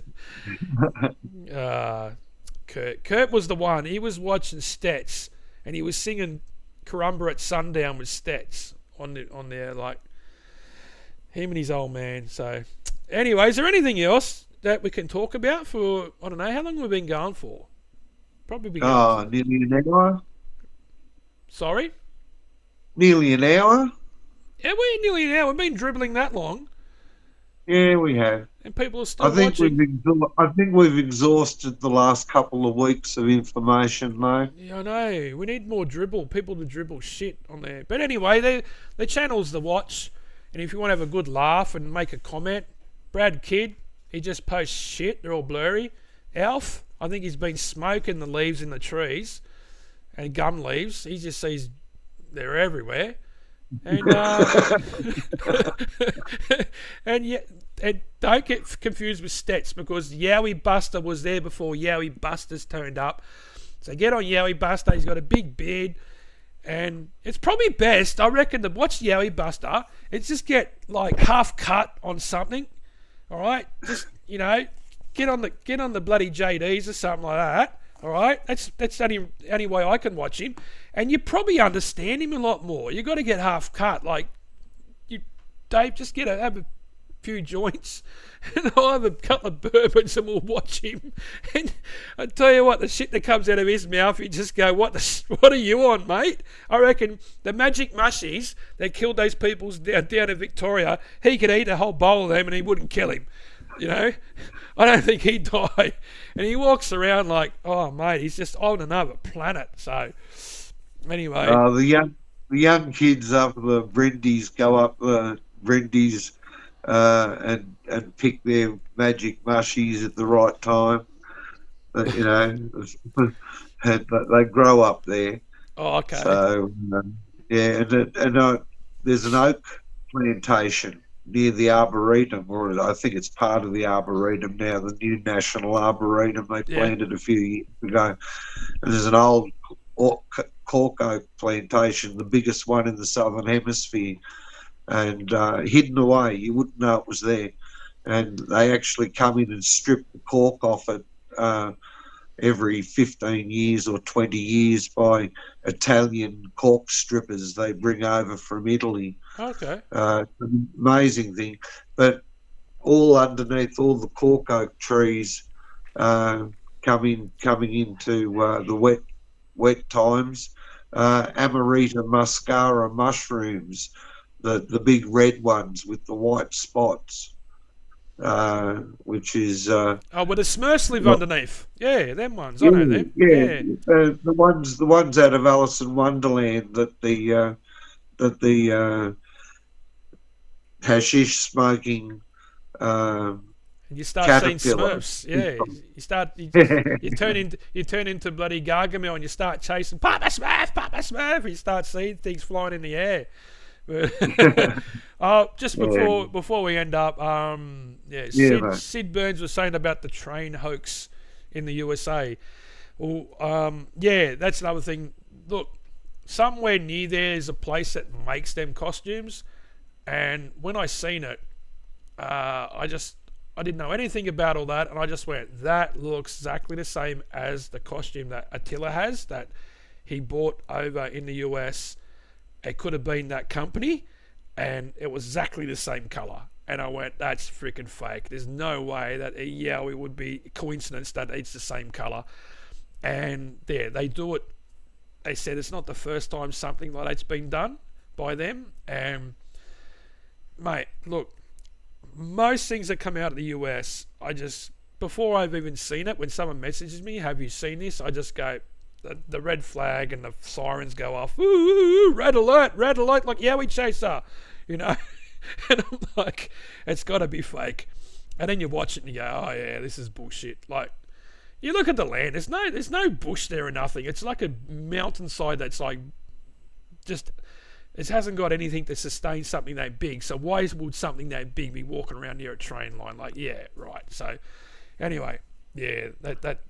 Kurt was the one. He was watching Stats, and he was singing Karumba at Sundown with Stats on there, like him and his old man. So, anyway, is there anything else that we can talk about for, I don't know, how long have we been going for? Probably been Nearly an hour. Sorry? Nearly an hour. Yeah, we're nearly an hour. We've been dribbling that long. Yeah, we have. And people are still I think watching. I think we've exhausted the last couple of weeks of information, though. Yeah, I know. We need more dribble. People to dribble shit on there. But anyway, the channel's to watch. And if you want to have a good laugh and make a comment, Brad Kidd, he just posts shit. They're all blurry. Alf, I think he's been smoking the leaves in the trees and gum leaves. He just sees they're everywhere. And and don't get confused with Stats, because Yowie Buster was there before Yowie Buster's turned up. So get on Yowie Buster. He's got a big beard, and it's probably best, I reckon, to watch Yowie Buster. It's just get like half cut on something. All right, just get on the bloody JDs or something like that. All right, that's the only way I can watch him, and you probably understand him a lot more. You got to get half cut, like you, Dave. Just have a few joints, and I'll have a couple of bourbons, and we'll watch him. And I tell you what, the shit that comes out of his mouth, you just go, "What are you on, mate?" I reckon the magic mushies that killed those people down in Victoria, he could eat a whole bowl of them, and he wouldn't kill him. I don't think he'd die. And he walks around like, oh mate, he's just on another planet. So anyway, the young kids up the Brendies go up the Brendies and pick their magic mushies at the right time. But they grow up there. Oh, okay. So there's an oak plantation near the Arboretum, or I think it's part of the Arboretum now, the new National Arboretum they planted a few years ago. And there's an old cork oak plantation, the biggest one in the Southern Hemisphere, and hidden away. You wouldn't know it was there. And they actually come in and strip the cork off it every 15 years or 20 years by Italian cork strippers they bring over from Italy. Okay. Amazing thing. But all underneath all the cork oak trees coming into the wet times, Amanita muscara mushrooms, the big red ones with the white spots. Which is with the Smurfs live underneath. Yeah, them ones. I know them. Yeah. The ones out of Alice in Wonderland that the hashish smoking. And you start seeing Smurfs. Yeah, you turn into bloody Gargamel, and you start chasing Papa Smurf. You start seeing things flying in the air. Just before we end up, Sid Burns was saying about the train hoax in the USA. Well, that's another thing. Look, somewhere near there is a place that makes them costumes, and when I seen it, I didn't know anything about all that, and I just went, that looks exactly the same as the costume that Attila has, that he bought over in the US. It could have been that company, and it was exactly the same colour. And I went, that's freaking fake. There's no way that it would be a coincidence that it's the same colour. And they do it. They said it's not the first time something like that's been done by them. And, mate, look, most things that come out of the US, before I've even seen it, when someone messages me, have you seen this? I just go, the red flag and the sirens go off. Ooh, red alert, like Yowie Chaser, And I'm like, it's got to be fake. And then you watch it and you go, oh yeah, this is bullshit. Like, You look at the land. There's no bush there or nothing. It's like a mountainside that's like just. It hasn't got anything to sustain something that big. So why would something that big be walking around near a train line? Like, yeah, right. So anyway, yeah,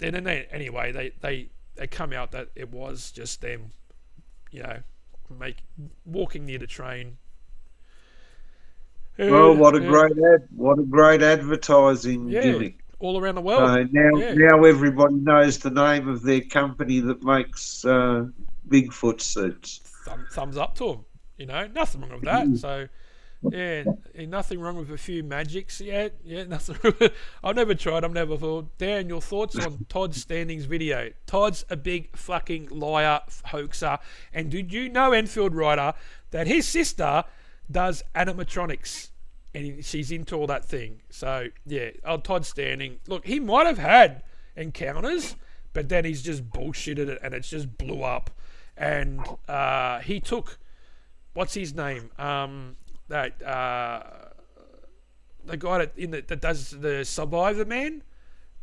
anyway, they come out that it was just them, you know, walking near the train. Well, what a great advertising gimmick. All around the world. Now everybody knows the name of their company that makes Bigfoot suits. Thumbs up to them. You know, nothing wrong with that. So, yeah, nothing wrong with a few magics. Yeah, nothing wrong. I've never tried. I've never thought. Dan, your thoughts on Todd Standing's video? Todd's a big fucking liar, hoaxer. And did you know, Enfield Rider, that his sister does animatronics? And she's into all that thing. So, yeah, Todd Standing. Look, he might have had encounters, but then he's just bullshitted it and it's just blew up. And he took... What's his name? The guy that does the Survivor Man,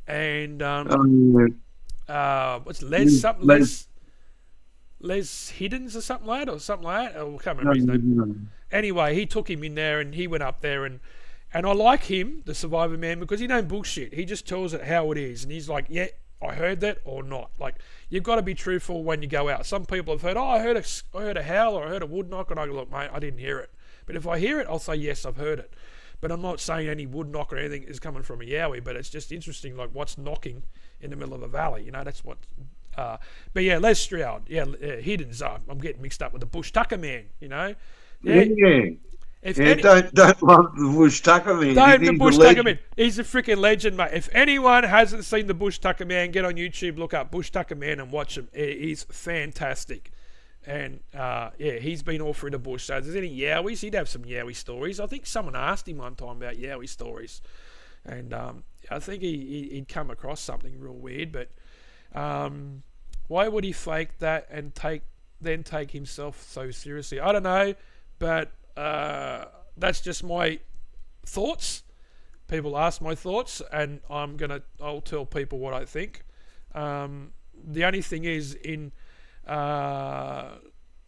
and what's Les Hiddens or something like that, I can't remember his name. Anyway, he took him in there, and he went up there, and I like him, the Survivor Man, because he don't bullshit. He just tells it how it is, and he's like, yeah, I heard that or not. Like, you've got to be truthful when you go out. Some people have heard, I heard a howl or I heard a wood knock, and I go, look, mate, I didn't hear it. But if I hear it, I'll say, yes, I've heard it. But I'm not saying any wood knock or anything is coming from a Yowie, but it's just interesting, like, what's knocking in the middle of a valley. You know, that's what... but yeah, Les Stroud, Hiddens, I'm getting mixed up with the Bush Tucker Man, you know? Yeah. Don't lump the Bush Tucker Man. The Bush Tucker Man. He's a freaking legend, mate. If anyone hasn't seen the Bush Tucker Man, get on YouTube, look up Bush Tucker Man and watch him. He's fantastic. And he's been all through the bush. So if there's any Yowies, he'd have some Yowie stories. I think someone asked him one time about Yowie stories. And I think he'd come across something real weird. But why would he fake that and then take himself so seriously? I don't know. But... that's just my thoughts. People ask my thoughts, and I'll tell people what I think. The only thing is,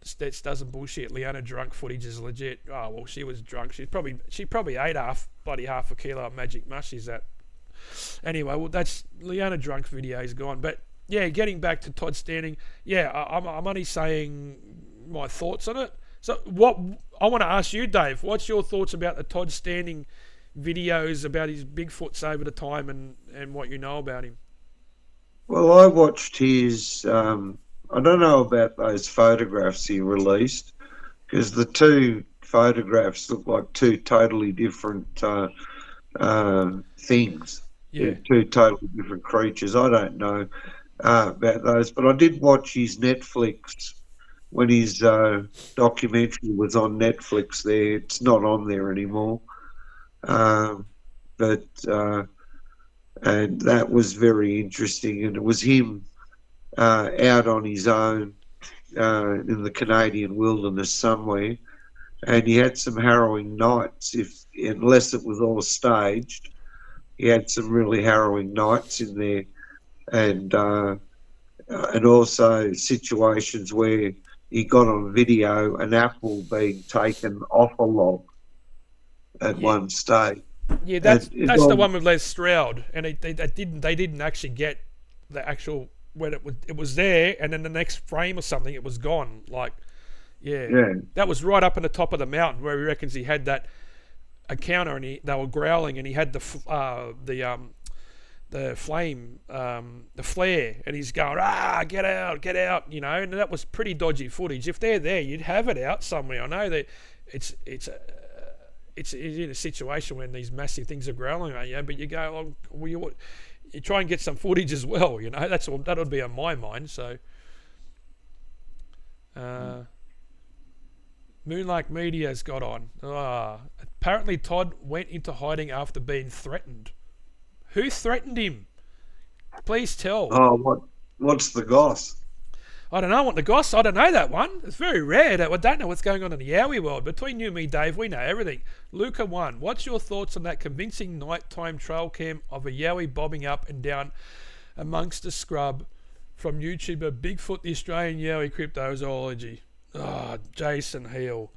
Stets doesn't bullshit. Leona drunk footage is legit. Oh well, she was drunk. She probably ate half a kilo of magic mushies. That anyway. Well, that's Leona drunk video is gone. But yeah, getting back to Todd Standing. Yeah, I'm only saying my thoughts on it. So what I want to ask you, Dave, what's your thoughts about the Todd Standing videos about his Bigfoots over the time and what you know about him? Well, I watched his, I don't know about those photographs he released, because the two photographs look like two totally different things. Yeah. Two totally different creatures. I don't know about those, but I did watch his Netflix when his documentary was on Netflix there. It's not on there anymore. And that was very interesting. And it was him out on his own in the Canadian wilderness somewhere. And he had some harrowing nights, unless it was all staged. He had some really harrowing nights in there. And also situations where he got on video an apple being taken off a log at one stage. Yeah, that's the one with Les Stroud, and they didn't actually get the actual when it was there, and then the next frame or something it was gone. Like, yeah, that was right up in the top of the mountain where he reckons he had that encounter, and they were growling, and he had the flame, the flare, and he's going, get out, you know, and that was pretty dodgy footage. If they're there, you'd have it out somewhere. I know that it's in a situation when these massive things are growling at you, but you go, you try and get some footage as well, you know. That would be on my mind. So, Moonlight Media's got on. Apparently, Todd went into hiding after being threatened. Who threatened him? Please tell. Oh, what's the goss? I don't know what the goss. I don't know that one. It's very rare. I don't know what's going on in the Yowie world. Between you and me, Dave, we know everything. Luca 1, what's your thoughts on that convincing nighttime trail cam of a Yowie bobbing up and down amongst the scrub from YouTuber Bigfoot the Australian Yowie Cryptozoology. Jason Hill.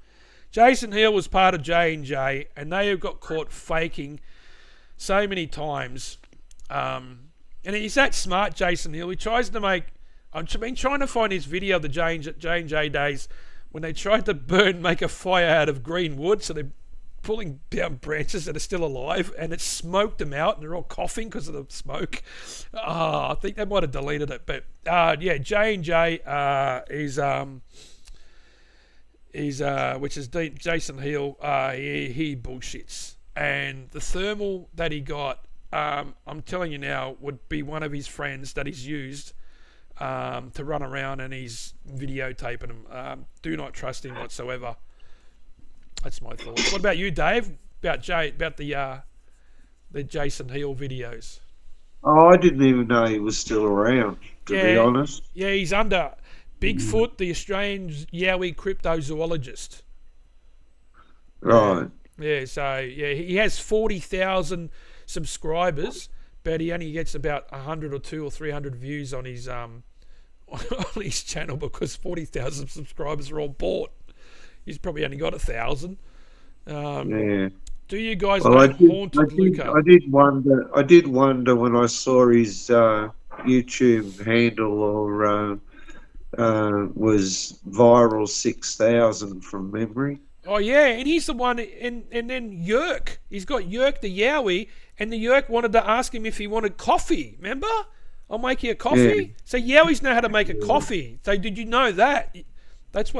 Jason Hill was part of J&J, and they have got caught faking so many times. And he's that smart, Jason Hill. He tries to make... I've been trying to find his video of the J&J days when they tried to make a fire out of green wood, so they're pulling down branches that are still alive, and it smoked them out, and they're all coughing because of the smoke. I think they might have deleted it, but J&J which is Jason Hill. He bullshits, and the thermal that he got, I'm telling you now, would be one of his friends that he's used to run around, and he's videotaping him. Do not trust him whatsoever. That's my thoughts. What about you, Dave? About the Jason Hill videos? Oh, I didn't even know he was still around, to be honest. Yeah, he's under Bigfoot, the Australian Yowie cryptozoologist. Right. Yeah, so he has 40,000 subscribers, but he only gets about 100 or 200 or 300 views on his on his channel because 40,000 subscribers are all bought. He's probably only got 1,000. Yeah. Do you guys know Haunted Luca? I did wonder when I saw his YouTube handle was viral 6,000 from memory. Oh yeah, and he's the one, and then Yerk. He's got Yerk the Yowie, and the Yerk wanted to ask him if he wanted coffee. Remember? I'll make you a coffee. Yeah. So Yowies know how to make a coffee. So did you know that? That's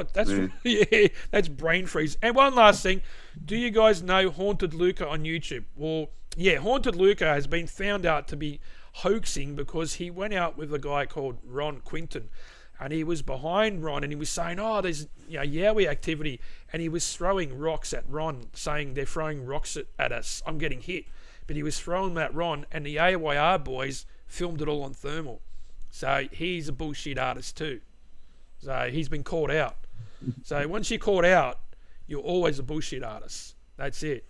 brain freeze. And one last thing, do you guys know Haunted Luca on YouTube? Well, yeah, Haunted Luca has been found out to be hoaxing because he went out with a guy called Ron Quinton, and he was behind Ron, and he was saying, there's Yowie activity, and he was throwing rocks at Ron, saying they're throwing rocks at us. I'm getting hit. But he was throwing them at Ron, and the AYR boys filmed it all on thermal. So he's a bullshit artist too. So he's been caught out. So once you're caught out, you're always a bullshit artist. That's it.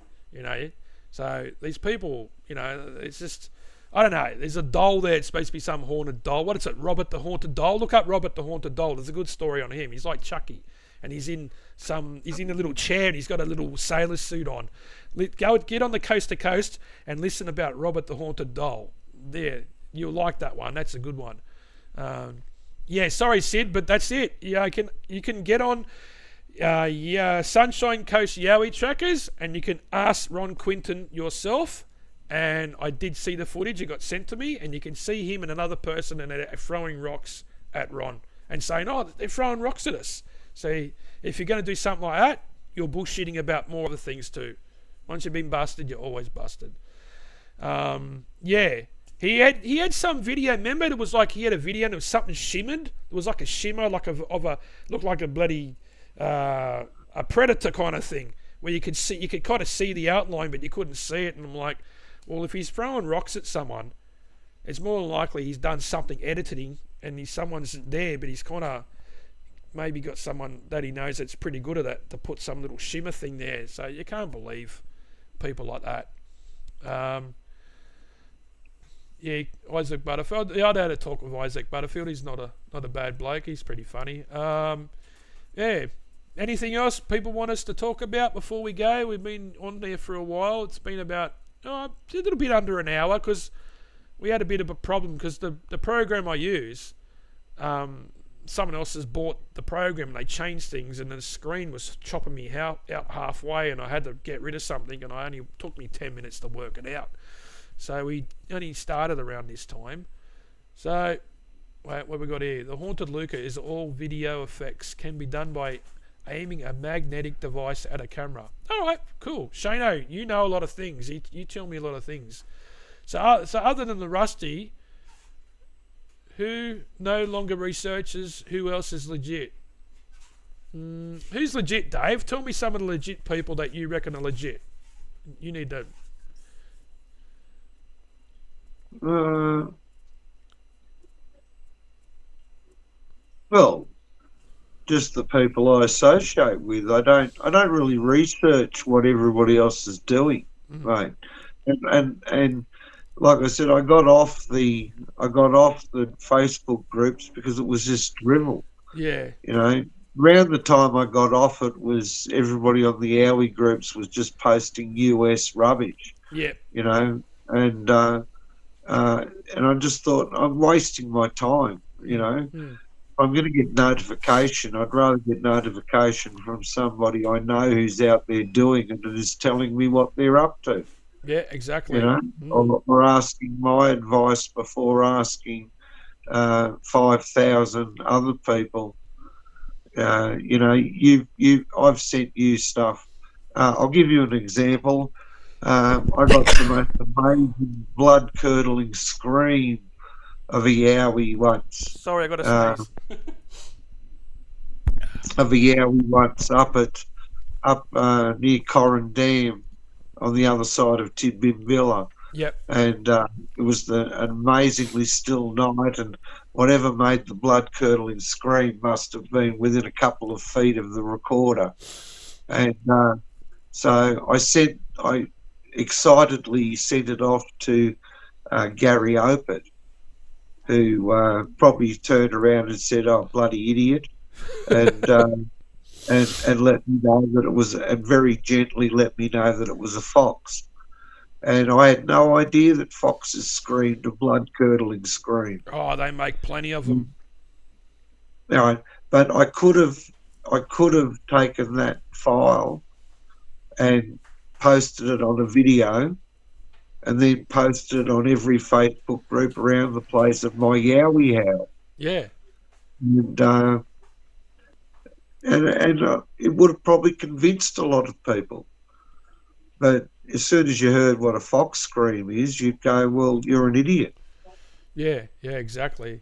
So these people, it's just, I don't know. There's a doll there. It's supposed to be some haunted doll. What is it? Robert the Haunted Doll? Look up Robert the Haunted Doll. There's a good story on him. He's like Chucky. And he's in a little chair, and he's got a little sailor suit on. Get on the Coast to Coast and listen about Robert the Haunted Doll. There. You'll like that one. That's a good one. Sorry, Sid, but that's it. You can get on Sunshine Coast Yowie Trackers, and you can ask Ron Quinton yourself. And I did see the footage. It got sent to me, and you can see him and another person, and they're throwing rocks at Ron and saying, they're throwing rocks at us. So if you're going to do something like that, you're bullshitting about more other things too. Once you've been busted, you're always busted. He had some video. Remember, it was like he had a video and it was something shimmered. It was like a shimmer, looked like a bloody a predator kind of thing, where you could kind of see the outline, but you couldn't see it. And I'm like, well, if he's throwing rocks at someone, it's more than likely he's done something editing, and someone's there, but he's kind of maybe got someone that he knows that's pretty good at it to put some little shimmer thing there. So you can't believe people like that. Isaac Butterfield. I'd had a talk with Isaac Butterfield. He's not a bad bloke. He's pretty funny. Anything else people want us to talk about before we go? We've been on there for a while. It's been about a little bit under an hour because we had a bit of a problem because the program I use, someone else has bought the program and they changed things, and the screen was chopping me out halfway, and I had to get rid of something, and it took me 10 minutes to work it out. So we only started around this time. So, wait, what we got here? The Haunted Luca is all video effects. Can be done by aiming a magnetic device at a camera. All right, cool. Shano, you know a lot of things. You tell me a lot of things. So other than the Rusty, who no longer researches, who else is legit? Who's legit, Dave? Tell me some of the legit people that you reckon are legit. You need to... Well, just the people I associate with. I don't really research what everybody else is doing, right? And like I said, I got off the Facebook groups because it was just drivel. Yeah. You know, around the time I got off, it was everybody on the Yowie groups was just posting US rubbish. Yeah. You know, and and I just thought I'm wasting my time. You Mm, know, mm. if I'm going to get notification, I'd rather get notification from somebody I know who's out there doing it and is telling me what they're up to. Yeah, You exactly. know, Mm. or asking my advice before asking 5,000 other people. You know, I've sent you stuff. I'll give you an example. I got the most amazing, blood-curdling scream of a yowie once. Sorry, I got to Uh, sneeze. of a yowie once up near Corran Dam on the other side of Tidbinbilla. Yep. And it was an amazingly still night, and whatever made the blood-curdling scream must have been within a couple of feet of the recorder. And so I excitedly sent it off to Gary Opert, who probably turned around and said, "Oh, bloody idiot," and and let me know that it was, and very gently let me know that it was a fox. And I had no idea that foxes screamed a blood-curdling scream. Oh, they make plenty of them. Now, but I could have taken that file and posted it on a video, and then posted it on every Facebook group around the place of my yowie howl, Yeah. and it would have probably convinced a lot of people. But as soon as you heard what a fox scream is, you'd go, "Well, you're an idiot." Yeah. Yeah. Exactly.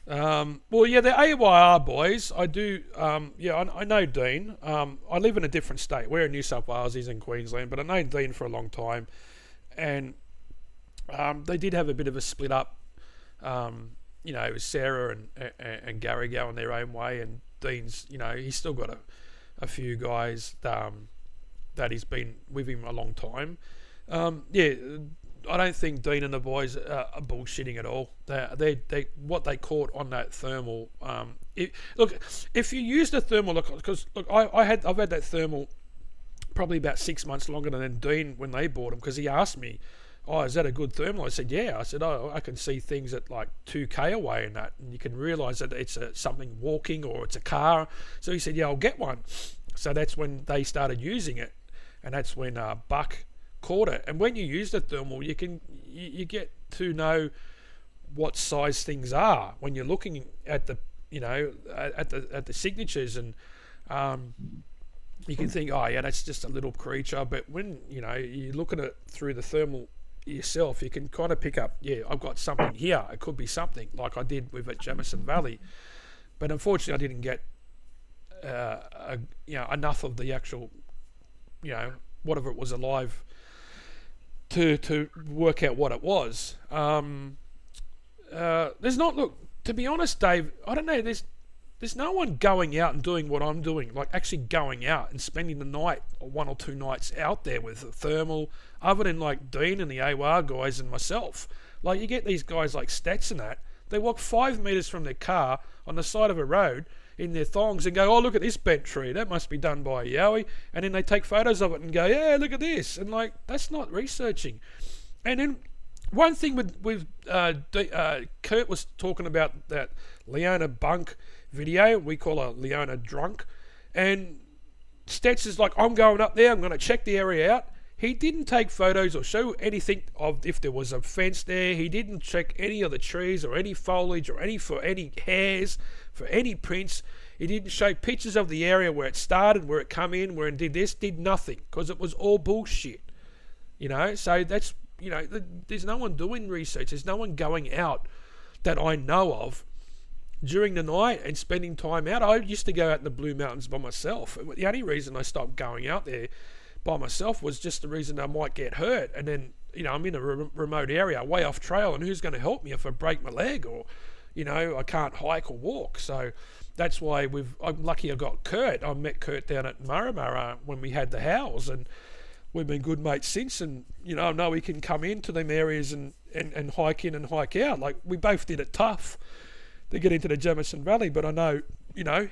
Well, yeah, the AYR boys, I do. Yeah, I know Dean. I live in a different state. We're in New South Wales. He's in Queensland, but I know Dean for a long time, and they did have a bit of a split up. You know, it was Sarah and Gary going their own way, and Dean's. You know, he's still got a few guys that he's been with him a long time. Yeah, I don't think Dean and the boys are bullshitting at all. They what they caught on that thermal. Look, if you use the thermal, because I've had that thermal probably about 6 months longer than Dean when they bought them, because he asked me, "Oh, is that a good thermal?" I said, "Yeah." I said, "Oh, I can see things at like 2K away in that, and you can realise that it's something walking or it's a car." So he said, "Yeah, I'll get one." So that's when they started using it, and that's when Buck caught it. And when you use the thermal, you get to know what size things are when you're looking at the at the signatures, and you can think, "Oh yeah, that's just a little creature," but when you look at it through the thermal yourself, you can kind of pick up, yeah, I've got something here. It could be something like I did with at Jamerson Valley, but unfortunately I didn't get enough of the actual whatever it was alive to work out what it was. There's not, look, to be honest, Dave, I don't know, there's no one going out and doing what I'm doing, like actually going out and spending the night or 1 or 2 nights out there with the thermal, other than like Dean and the AWR guys and myself. Like, you get these guys like Stats and that, they walk 5 metres from their car on the side of a road in their thongs and go, "Oh, look at this bent tree, that must be done by a yowie," and then they take photos of it and go, "Yeah, look at this," and like, that's not researching. And then one thing with Kurt was talking about that Leona Bunk video, we call her Leona Drunk, and Stats is like, "I'm going up there, I'm going to check the area out." He didn't take photos or show anything of if there was a fence there. He didn't check any of the trees or any foliage or any hairs, for any prints. He didn't show pictures of the area where it started, where it come in, where it did this, did nothing, because it was all bullshit. So that's, there's no one doing research. There's no one going out that I know of during the night and spending time out. I used to go out in the Blue Mountains by myself. The only reason I stopped going out there by myself was just the reason I might get hurt, and then I'm in a remote area, way off trail, and who's going to help me if I break my leg, or I can't hike or walk. So that's why I'm lucky I got Kurt. I met Kurt down at Murramurra when we had the howls, and we've been good mates since, and I know he can come into them areas and hike in and hike out. Like, we both did it tough to get into the Jamerson Valley, but I know,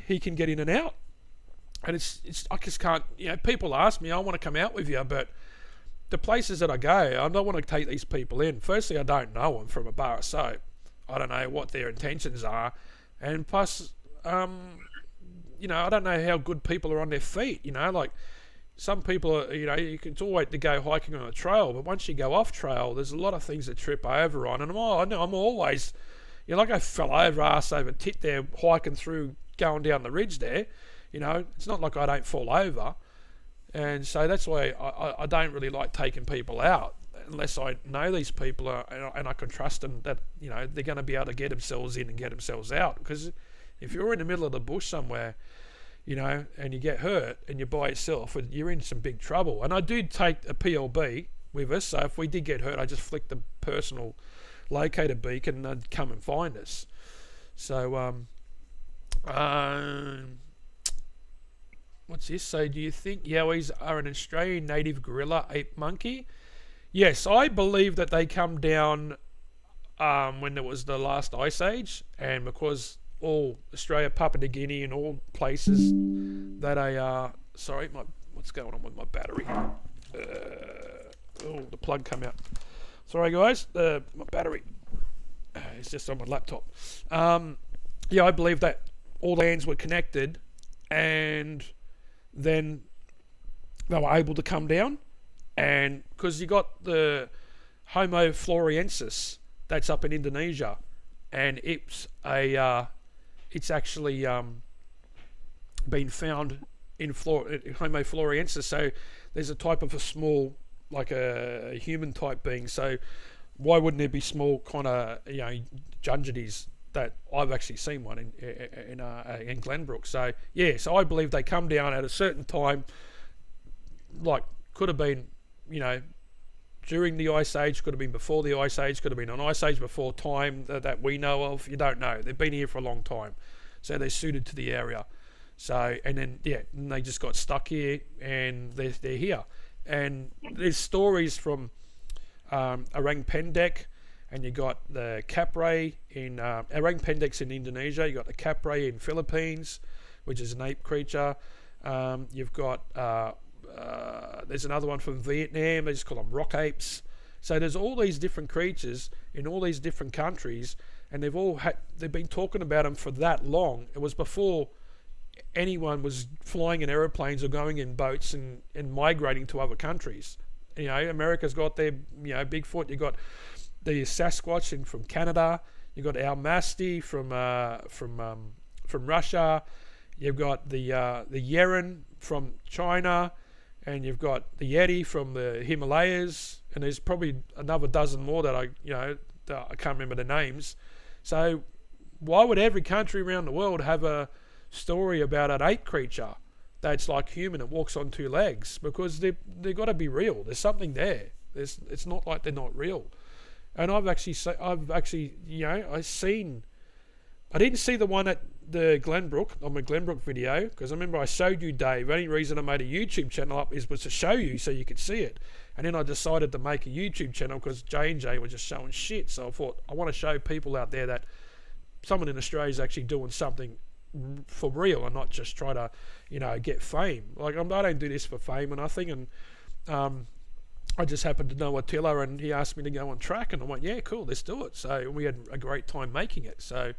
he can get in and out. And it's I just can't, people ask me, I want to come out with you, but the places that I go, I don't want to take these people in. Firstly, I don't know them from a bar of soap. I don't know what their intentions are. And plus, I don't know how good people are on their feet, like, some people are, it's all right to go hiking on a trail, but once you go off trail, there's a lot of things that trip over on. And I'm always, like I fell over ass over tit there hiking through, going down the ridge there. It's not like I don't fall over. And so that's why I don't really like taking people out unless I know these people and I can trust them that, they're going to be able to get themselves in and get themselves out. Because if you're in the middle of the bush somewhere, and you get hurt and you're by yourself, you're in some big trouble. And I do take a PLB with us, so if we did get hurt, I just flick the personal locator beacon and they'd come and find us. So, what's this? So, do you think Yowies are an Australian native gorilla ape monkey? Yes, I believe that they come down when there was the last ice age, and because all Australia, Papua New Guinea, and all places that sorry, what's going on with my battery? The plug come out. Sorry, guys, my battery. It's just on my laptop. I believe that all the lands were connected, and then they were able to come down, and because you got the Homo floresiensis that's up in Indonesia, and it's actually been found in Homo floresiensis. So there's a type of a small, like a human type being. So why wouldn't there be small kind of Jungides that I've actually seen one in Glenbrook? So yeah, so I believe they come down at a certain time, like could have been during the Ice Age, could have been before the Ice Age, could have been an Ice Age before time that we know of. You don't know. They've been here for a long time, so they're suited to the area. So, and then and they just got stuck here, and they're here. And there's stories from Orang Pendek, and you got the Capray in Orang Pendek's in Indonesia. You got the Capray in Philippines, which is an ape creature. You've got there's another one from Vietnam. They just call them rock apes. So there's all these different creatures in all these different countries, and they've been talking about them for that long. It was before anyone was flying in aeroplanes or going in boats and migrating to other countries. America's got their Bigfoot. You got the Sasquatch from Canada. You got our Masti from Russia. You've got the Yeren from China, and you've got the Yeti from the Himalayas, and there's probably another dozen more that I can't remember the names. So why would every country around the world have a story about an ape creature that's like human and walks on two legs? Because they've got to be real. There's something there. It's not like they're not real. And I didn't see the one at the Glenbrook, on my Glenbrook video, because I remember I showed you, Dave. The only reason I made a YouTube channel up was to show you so you could see it. And then I decided to make a YouTube channel because J&J was just showing shit. So I thought, I want to show people out there that someone in Australia is actually doing something for real and not just try to, get fame. Like, I don't do this for fame or nothing. And I just happened to know Attila, and he asked me to go on track, and I went, yeah, cool, let's do it. So we had a great time making it. So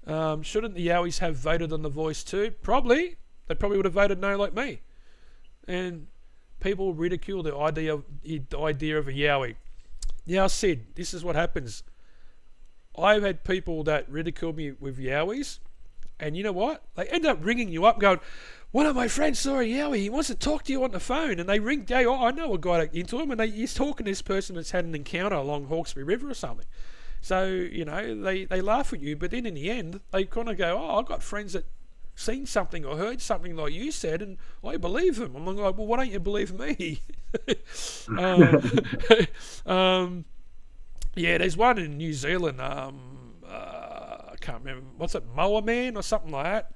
shouldn't the Yowies have voted on The Voice too? Probably. They probably would have voted no like me. And people ridicule the idea of a Yowie. Now, Sid, this is what happens. I've had people that ridicule me with Yowies, and you know what? They end up ringing you up going, one of my friends saw a Yowie, he wants to talk to you on the phone. And they ring, I know a guy into him, and he's talking to this person that's had an encounter along Hawkesbury River or something. So, they laugh at you, but then in the end, they kind of go, I've got friends that seen something or heard something like you said, and I believe them. I'm like, well, why don't you believe me? There's one in New Zealand, I can't remember, what's it, Moa Man or something like that?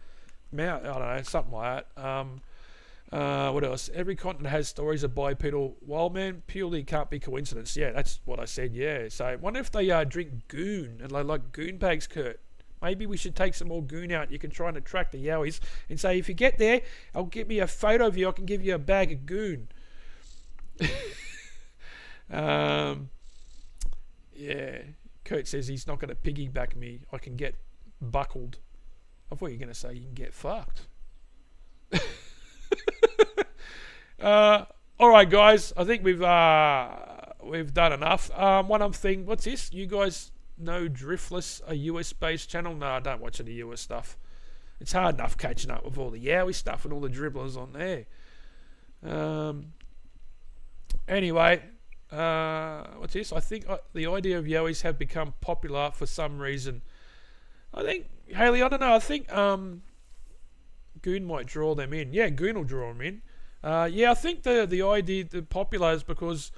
I don't know, something like that. What else? Every continent has stories of bipedal wild man. Purely can't be coincidence. Yeah, that's what I said. Yeah. So I wonder if they drink goon and they like goon bags, Kurt. Maybe we should take some more goon out. You can try and attract the yowies and say, if you get there, I'll get me a photo of you. I can give you a bag of goon. Yeah. Kurt says he's not going to piggyback me. I can get buckled. I thought you were going to say you can get fucked. All right, guys. I think we've done enough. One other thing. What's this? You guys know Driftless, a US-based channel? No, I don't watch any US stuff. It's hard enough catching up with all the Yowie stuff and all the dribblers on there. Anyway, what's this? I think the idea of Yowies have become popular for some reason. I think, Haley, I don't know. I think Goon might draw them in. Yeah, Goon will draw them in. Yeah, I think the idea the popular is because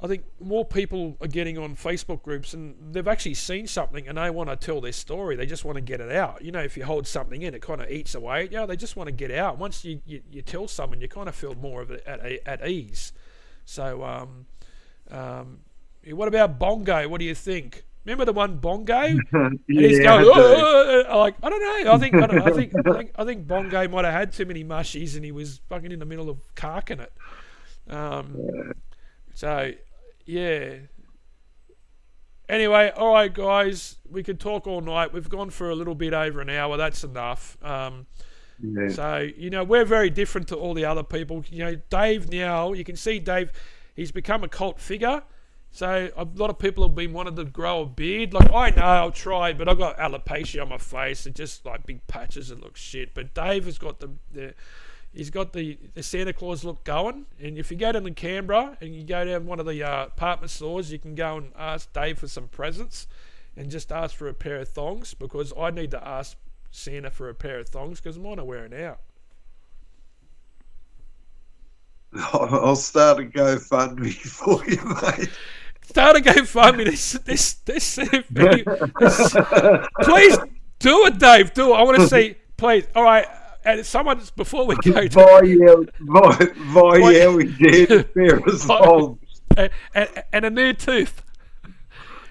I think more people are getting on Facebook groups and they've actually seen something and they want to tell their story. They just want to get it out. You know, if you hold something in, it kind of eats away. Yeah, they just want to get out. Once you tell someone, you kind of feel more of it at ease. So, what about Bongo? What do you think? Remember the one Bongo? And he's going, like, I don't know. I think Bongo might have had too many mushies and he was fucking in the middle of carking it. So, yeah. Anyway, all right, guys, we could talk all night. We've gone for a little bit over an hour. That's enough. So, you know, we're very different to all the other people. You know, Dave now, you can see Dave, he's become a cult figure. So a lot of people have been wanting to grow a beard. Like, I know, I'll try, but I've got alopecia on my face. It's just like big patches that look shit. But Dave has got he's got the Santa Claus look going. And if you go down to Canberra and you go down one of the apartment stores, you can go and ask Dave for some presents and just ask for a pair of thongs, because I need to ask Santa for a pair of thongs because mine are wearing out. I'll start a GoFundMe for you, mate. Start a GoFundMe. Please do it, Dave. Do it. I want to see. Please. All right. And someone before we go. We did a pair of thongs and a new tooth.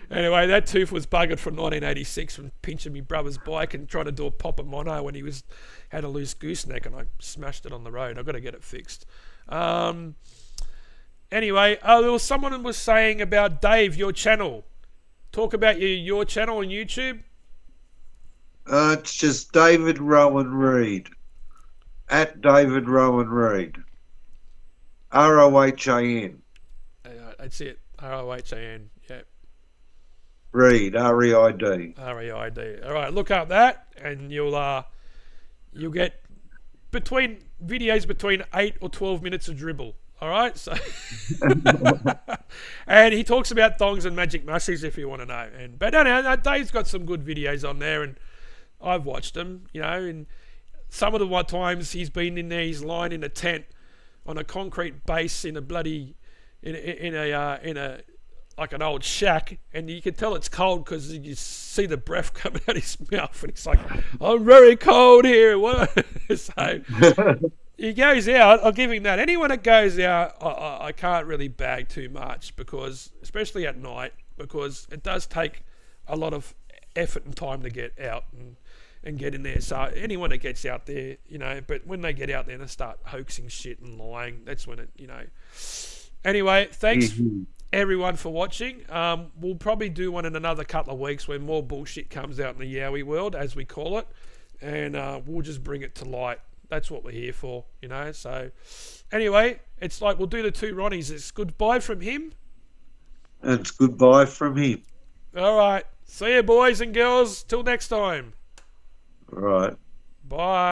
Anyway, that tooth was buggered from 1986 from pinching my brother's bike and trying to do a pop of mono when he had a loose gooseneck, and I smashed it on the road. I've got to get it fixed. Anyway, there was someone who was saying about Dave, your channel. Talk about your channel on YouTube. It's just David Rowan Reed. At David Rowan Reed. ROHAN. That's it. ROHAN. Yeah. Reed. REID. REID. All right, look up that, and you'll get videos between 8 or 12 minutes of dribble. All right, so and he talks about thongs and magic mushies if you want to know. But no, Dave's got some good videos on there, and I've watched them. You know, and some of the times he's been in there, he's lying in a tent on a concrete base in a bloody in a like an old shack, and you can tell it's cold because you see the breath coming out his mouth, and he's like, "I'm very cold here." So he goes out. I'll give him that. Anyone that goes out, I can't really bag too much, because, especially at night, because it does take a lot of effort and time to get out and get in there. So anyone that gets out there, you know, but when they get out there and they start hoaxing shit and lying, that's when it, you know. Anyway, thanks everyone for watching. We'll probably do one in another couple of weeks when more bullshit comes out in the Yowie world, as we call it, and we'll just bring it to light. That's what we're here for, you know. So anyway, it's like we'll do the two Ronnies. It's goodbye from him. And it's goodbye from him. All right. See you, boys and girls. Till next time. All right. Bye.